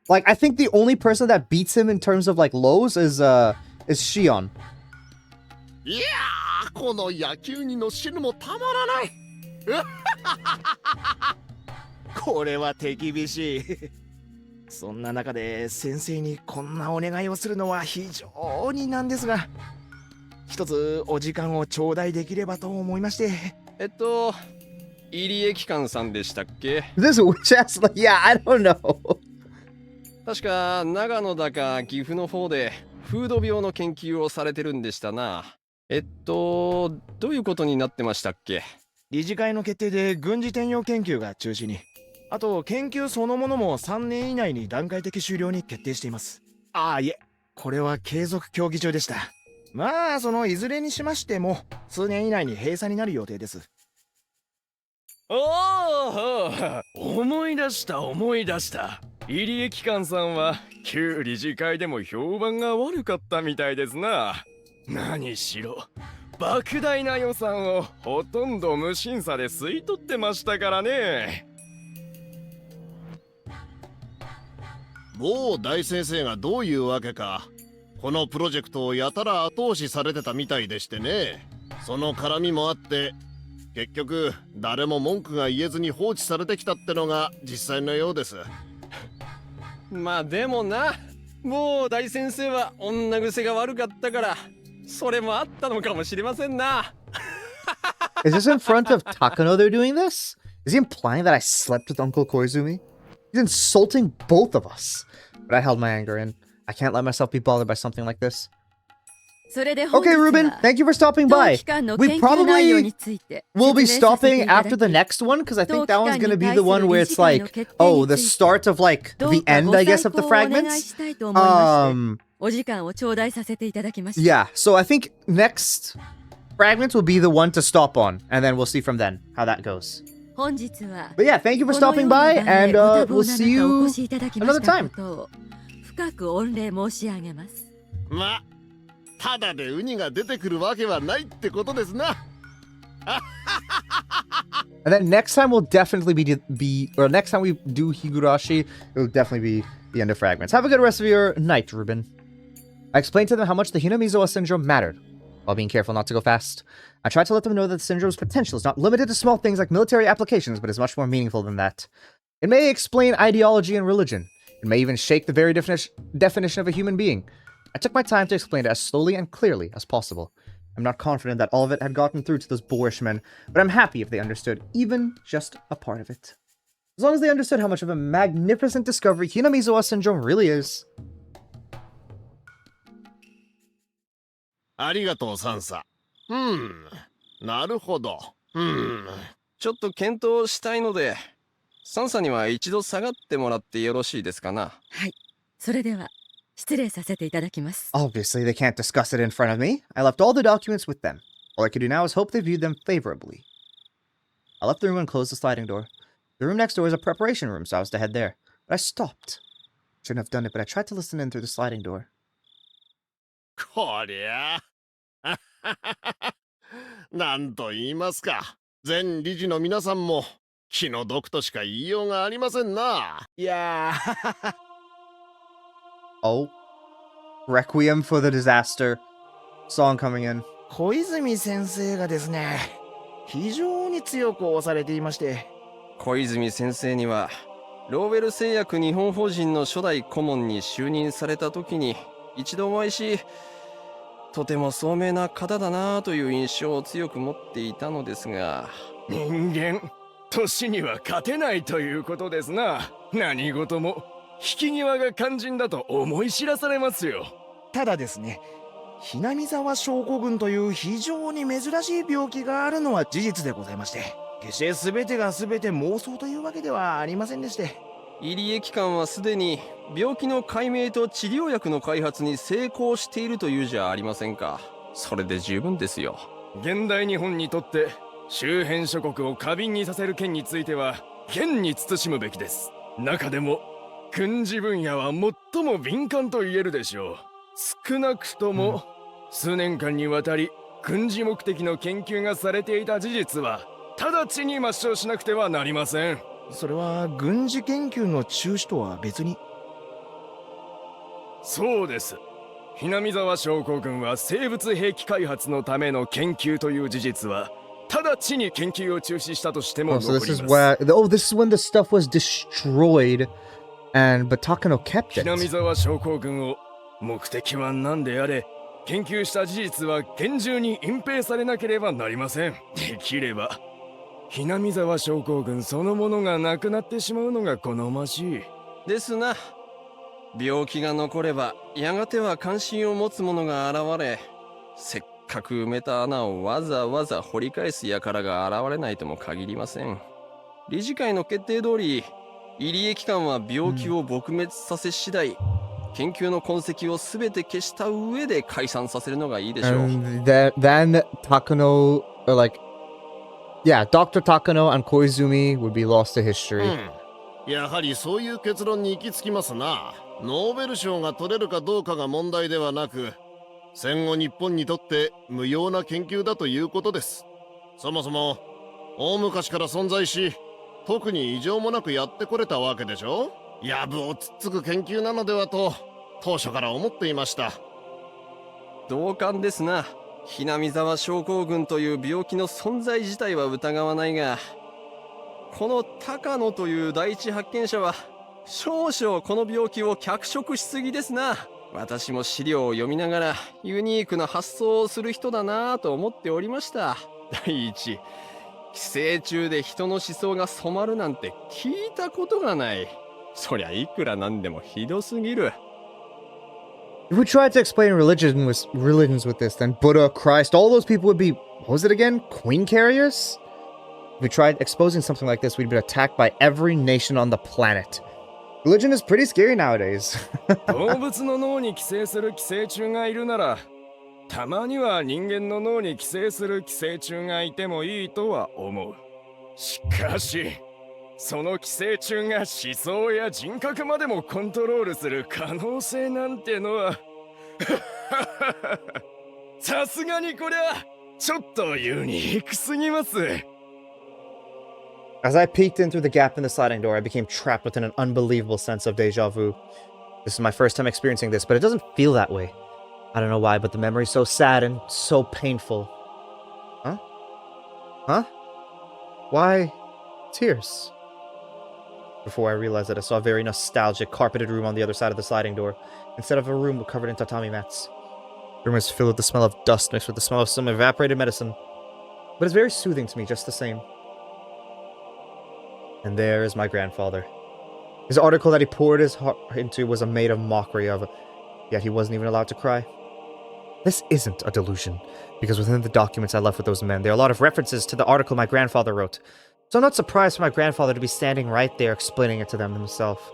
Like, I think the only person that beats him in terms of, like, lows is Shion. いやー、この野球にのしるもたまらない。これは手厳しい。そんな中で先生にこんなお願いをするのは非常になんですが、一つお時間を頂戴できればと思いまして。入江機関さんでしたっけ？ This witch ass, like, yeah, I don't know. 確か長野だか岐阜の方で風土病の研究をされてるんでしたな。どういうことになってましたっけ？理事会の決定で軍事転用研究が中止に。あと研究そのものも3年以内に段階的終了に決定しています。ああ、いえ、これは継続協議中でした。まあ、そのいずれにしましても数年以内に閉鎖になる予定です。おお、思い出した入江機関さんは旧理事会でも評判が悪かったみたいですな。何しろ莫大な予算をほとんど無審査で吸い取ってましたからね。某大先生がどういうわけかこのプロジェクトをやたら後押しされてたみたいでしてね。その絡みもあって結局誰も文句が言えずに放置されてきたってのが実際のようです。まあでもな、もう大先生は女癖が悪かったからそれもあったのかもしれませんな。Is this in front of Takano they're doing this? Is he implying that I slept with Uncle Koizumi? He's insulting both of us. But I held my anger in. I can't let myself be bothered by something like this. Okay, Ruben, thank you for stopping by. We probably will be stopping after the next one, because I think that one's going to be the one where it's like, oh, the start of like the end, I guess, of the fragments. Yeah, so I think next fragments will be the one to stop on, and then we'll see from then how that goes. But yeah, thank you for stopping by, and we'll see you another time. まあただでウニが出てくるわけはないってことですな。And then next time we'll definitely or next time we do Higurashi, it'll definitely be the end of fragments. Have a good rest of your night, Ruben. I explained to them how much the Hinamizawa syndrome mattered, while being careful not to go fast. I tried to let them know that the syndrome's potential is not limited to small things like military applications, but is much more meaningful than that. It may explain ideology and religion. It may even shake the very definition of a human being. I took my time to explain it as slowly and clearly as possible. I'm not confident that all of it had gotten through to those boorish men, but I'm happy if they understood even just a part of it. As long as they understood how much of a magnificent discovery Hinamizawa syndrome really is. ありがとうサンサ。なるほど。ちょっと検討したいので、サンサには一度下がってもらってよろしいですかな。はい、それでは失礼させていただきます。 Obviously, they can't discuss it in front of me. I left all the documents with them. All I could do now is hope they viewed them favorably. I left the room and closed the sliding door. The room next door is a preparation room, so I was to head there. But I stopped. Shouldn't have done it, but I tried to listen in through the sliding door. こりゃなんと言いますか。全理事の皆さんも気の毒としか言いようがありませんな。いやOh. Requiem for the Disaster song coming in. 小泉先生がですね、非常に強く押されていまして。小泉先生にはローベル製薬日本法人の初代顧問に就任された時に一度お会いし、とても聡明な方だなという印象を強く持っていたのですが、人間年には勝てないということですな。何事も引き際が肝心だと思い知らされますよ。ただですね、南沢症候群という非常に珍しい病気があるのは事実でございまして、決して全てが全て妄想というわけではありませんでして。入江機関はすでに病気の解明と治療薬の開発に成功しているというじゃありませんか。それで十分ですよ。現代日本にとって周辺諸国を過敏にさせる件については厳に慎むべきです。中でも軍事分野は最も敏感と言えるでしょう。少なくとも数年間にわたり軍事目的の研究がされていた事実は直ちに抹消しなくてはなりません。それは軍事研究の中止とは別に。そうです。南沢症候群は生物兵器開発のための研究という事実は直ちに研究を中止したとしても残ります。So this is where this is when the stuff was destroyed and but Takano kept it. 南沢症候群を目的は何であれ研究した事実は厳重に隠蔽されなければなりません。できれば南沢症候群そのものがなくなってしまうのが好ましいですな。病気が残ればやがては関心を持つ者が現れ、せっかく埋めた穴をわざわざ掘り返す輩が現れないとも限りません。理事会の決定通り入江機関は病気を撲滅させ次第、研究の痕跡をすべて消した上で解散させるのがいいでしょう。And then Takano, or like Yeah, Dr. Takano and Koizumi would be lost to history. やはりそういう結論に行き着きますな。ノーベル賞が取れるかどうかが問題ではなく、戦後日本にとって無用な研究だということです。そもそも大昔から存在し、特に異常もなくやってこれたわけでしょ。やぶをつっつく研究なのではと当初から思っていました。同感ですな。ひなみ沢症候群という病気の存在自体は疑わないが、この高野という第一発見者は少々この病気を脚色しすぎですな。私も資料を読みながらユニークな発想をする人だなぁと思っておりました。第一、寄生虫で人の思想が染まるなんて聞いたことがない。そりゃいくらなんでもひどすぎる。If we tried to explain religions with this, then Buddha, Christ, all those people would be, what was it again? Queen carriers? If we tried exposing something like this, we'd be attacked by every nation on the planet. Religion is pretty scary nowadays. 動物の脳に寄生する寄生虫がいるなら、たまには人間の脳に寄生する寄生虫がいてもいいとは思う。しかし、その寄生虫が思想や人格までもコントロールする可能性なんてのはさすがにこりゃちょっとユニークすぎます。As I peeked in through the gap in the sliding door, I became trapped within an unbelievable sense of deja vu. This is my first time experiencing this, but it doesn't feel that way. I don't know why, but the memory's so sad and so painful. Huh? Huh? Why tears? Before I realized that I saw a very nostalgic, carpeted room on the other side of the sliding door, instead of a room covered in tatami mats. The room is filled with the smell of dust mixed with the smell of some evaporated medicine, but it's very soothing to me just the same. And there is my grandfather. His article that he poured his heart into was made a mockery of, yet he wasn't even allowed to cry. This isn't a delusion, because within the documents I left with those men, there are a lot of references to the article my grandfather wrote. So I'm not surprised for my grandfather to be standing right there explaining it to them himself.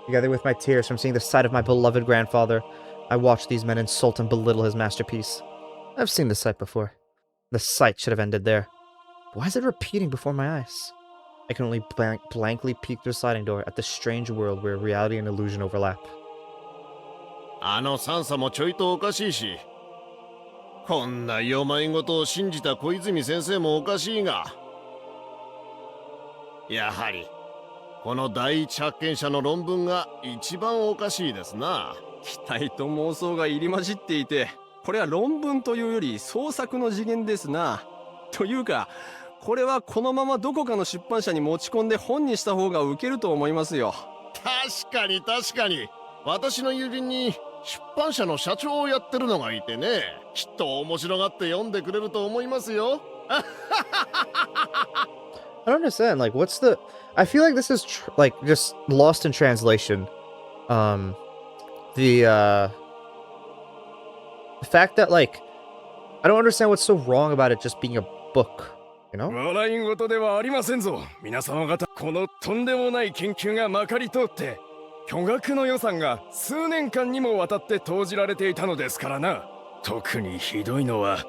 Together with my tears from seeing the sight of my beloved grandfather, I watched these men insult and belittle his masterpiece. I've seen this sight before. The sight should have ended there. Why is it repeating before my eyes? I can only blankly peek through the sliding door at this strange world where reality and illusion overlap. あの三叉もちょいとおかしいし、こんな世まいごとを信じた小泉先生もおかしいが、やはりこの第一発見者の論文が一番おかしいですな。期待と妄想が入り混じっていて、これは論文というより創作の次元ですな。というか、これはこのままどこかの出版社に持ち込んで本にした方がウケると思いますよ。確かに確かに。私の友人に出版社の社長をやってるのがいてね、きっと面白がって読んでくれると思いますよ。I don't understand. Like, what's the? I feel like this is like just lost in translation. The fact that like I don't understand what's so wrong about it just being a book. You know? 笑い事ではありませんぞ。皆様方、このとんでもない研究がまかり通って、巨額の予算が数年間にもわたって投じられていたのですからな。特にひどいのは、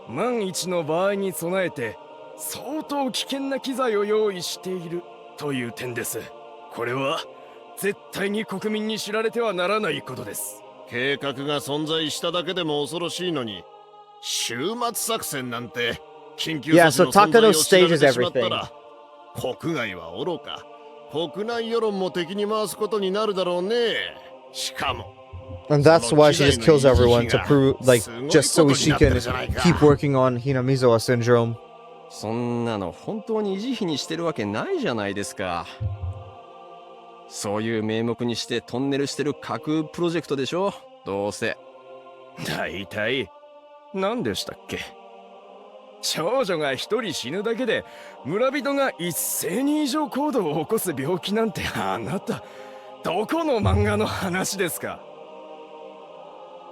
万一の場合に備えて相当危険な機材を用意しているという点です。これは絶対に国民に知られてはならないことです。計画が存在しただけでも恐ろしいのに、終末作戦なんて緊急措置の存在を知られてしまったら、国外はおろか国内世論も敵に回すことになるだろうね。しかも And that's why she just kills everyone to prove, like, just so she can keep working on Hinamizawa syndrome. そんなの本当に維持費にしてるわけないじゃないですか。そういう名目にしてトンネルしてる架空プロジェクトでしょ、どうせ。大体何でしたっけ。少女が一人死ぬだけで村人が一斉に異常行動を起こす病気なんて、あなたどこの漫画の話ですか。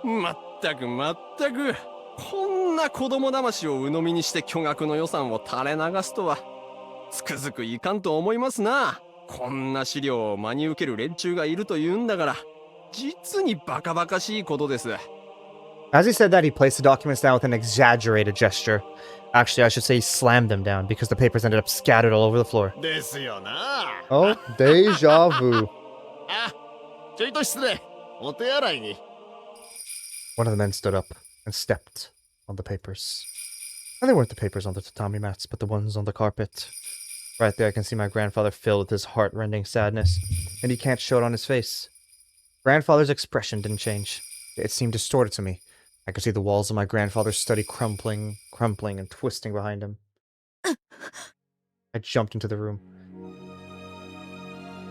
まったくまったく、こんな子供騙しを鵜呑みにして巨額の予算を垂れ流すとはつくづくいかんと思いますな。こんな資料を真に受ける連中がいるというんだから、実にバカバカしいことです。As he said that, he placed the documents down with an exaggerated gesture. Actually, I should say he slammed them down because the papers ended up scattered all over the floor. ですよな。 Oh, deja vu. あ、ちょいと失礼。お手洗いに。 One of the men stood up and stepped on the papers. And they weren't the papers on the tatami mats, but the ones on the carpet. Right there, I can see my grandfather filled with his heart-rending sadness, and he can't show it on his face. Grandfather's expression didn't change. It seemed distorted to me. I could see the walls of my grandfather's study crumpling, and twisting behind him. I jumped into the room.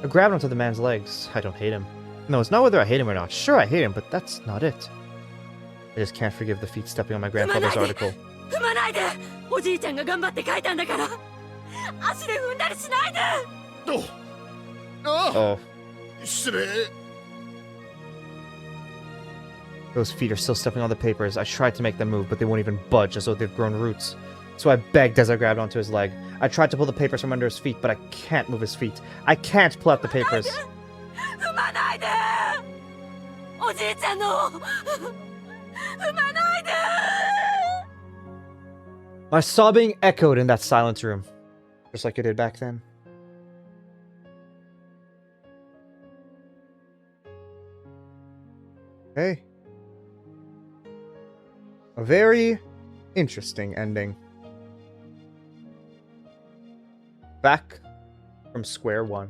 I grabbed onto the man's legs. I don't hate him. No, it's not whether I hate him or not. Sure, I hate him, but that's not it. I just can't forgive the feet stepping on my grandfather's article. 踏まないで。おじいちゃんが頑張って書いたんだから。足で踏んだりしないで。Oh. 失礼。 Those feet are still stepping on the papers. I tried to make them move, but they won't even budge as though they've grown roots. So I begged as I grabbed onto his leg. I tried to pull the papers from under his feet, but I can't move his feet. I can't pull out the papers. 踏まないで。おじいちゃんの。踏まないで。 My sobbing echoed in that silent room, just like it did back then. Hey. A very interesting ending. Back from square one.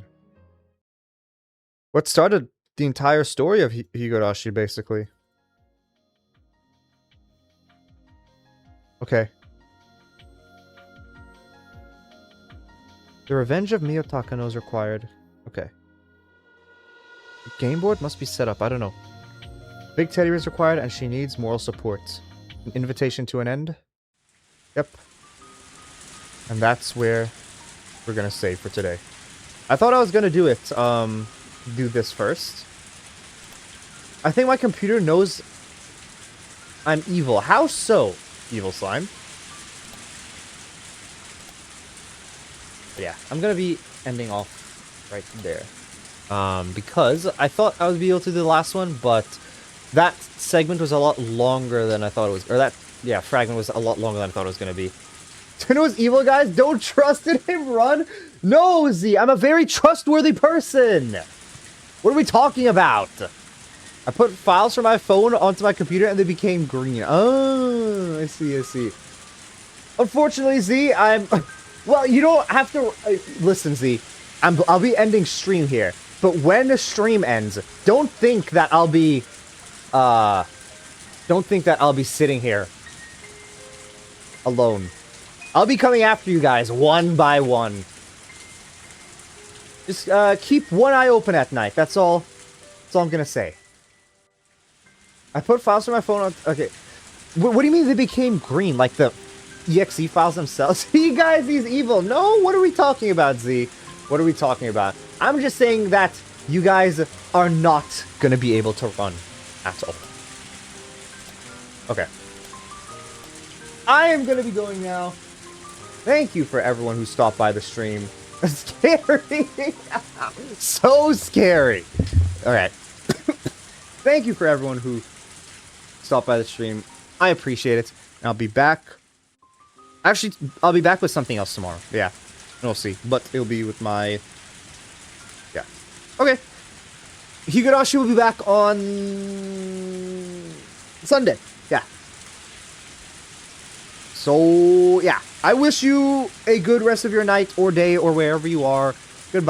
What started the entire story of Higurashi, basically. Okay. The revenge of Mio Takano is required. Okay. The game board must be set up. I don't know. Big Teddy is required, and she needs moral support. An invitation to an end? Yep. And that's where we're gonna save for today. I thought I was gonna do this first. I think my computer knows I'm evil. How so, Evil Slime? But yeah, I'm gonna be ending off right there. Because I thought I would be able to do the last one, but that segment was a lot longer than I thought it was. Or that, yeah, fragment was a lot longer than I thought it was gonna be. Tuno's evil, guys. Don't trust in him, run. No, Z, I'm a very trustworthy person. What are we talking about? I put files from my phone onto my computer and they became green. Oh, I see, I see. Unfortunately, Z, I'm... Well, you don't have to... listen, Z. I'll be ending stream here. But when the stream ends, don't think that I'll be... don't think that I'll be sitting here alone. I'll be coming after you guys one by one. Just keep one eye open at night. That's all. That's all I'm gonna say. I put files from my phone on... Okay. What do you mean they became green? Like the exe files themselves? You guys, he's evil. No, what are we talking about, Z? What are we talking about? I'm just saying that you guys are not gonna be able to run at all. Okay. I am gonna be going now. Thank you for everyone who stopped by the stream. Scary. So scary. Alright. Thank you for everyone who stopped by the stream. I appreciate it. And I'll be back. Actually, I'll be back with something else tomorrow. Yeah. We'll see. But it'll be with my... Yeah. Okay. Higurashi will be back on... Sunday. Yeah. So, yeah. I wish you a good rest of your night or day or wherever you are. Goodbye.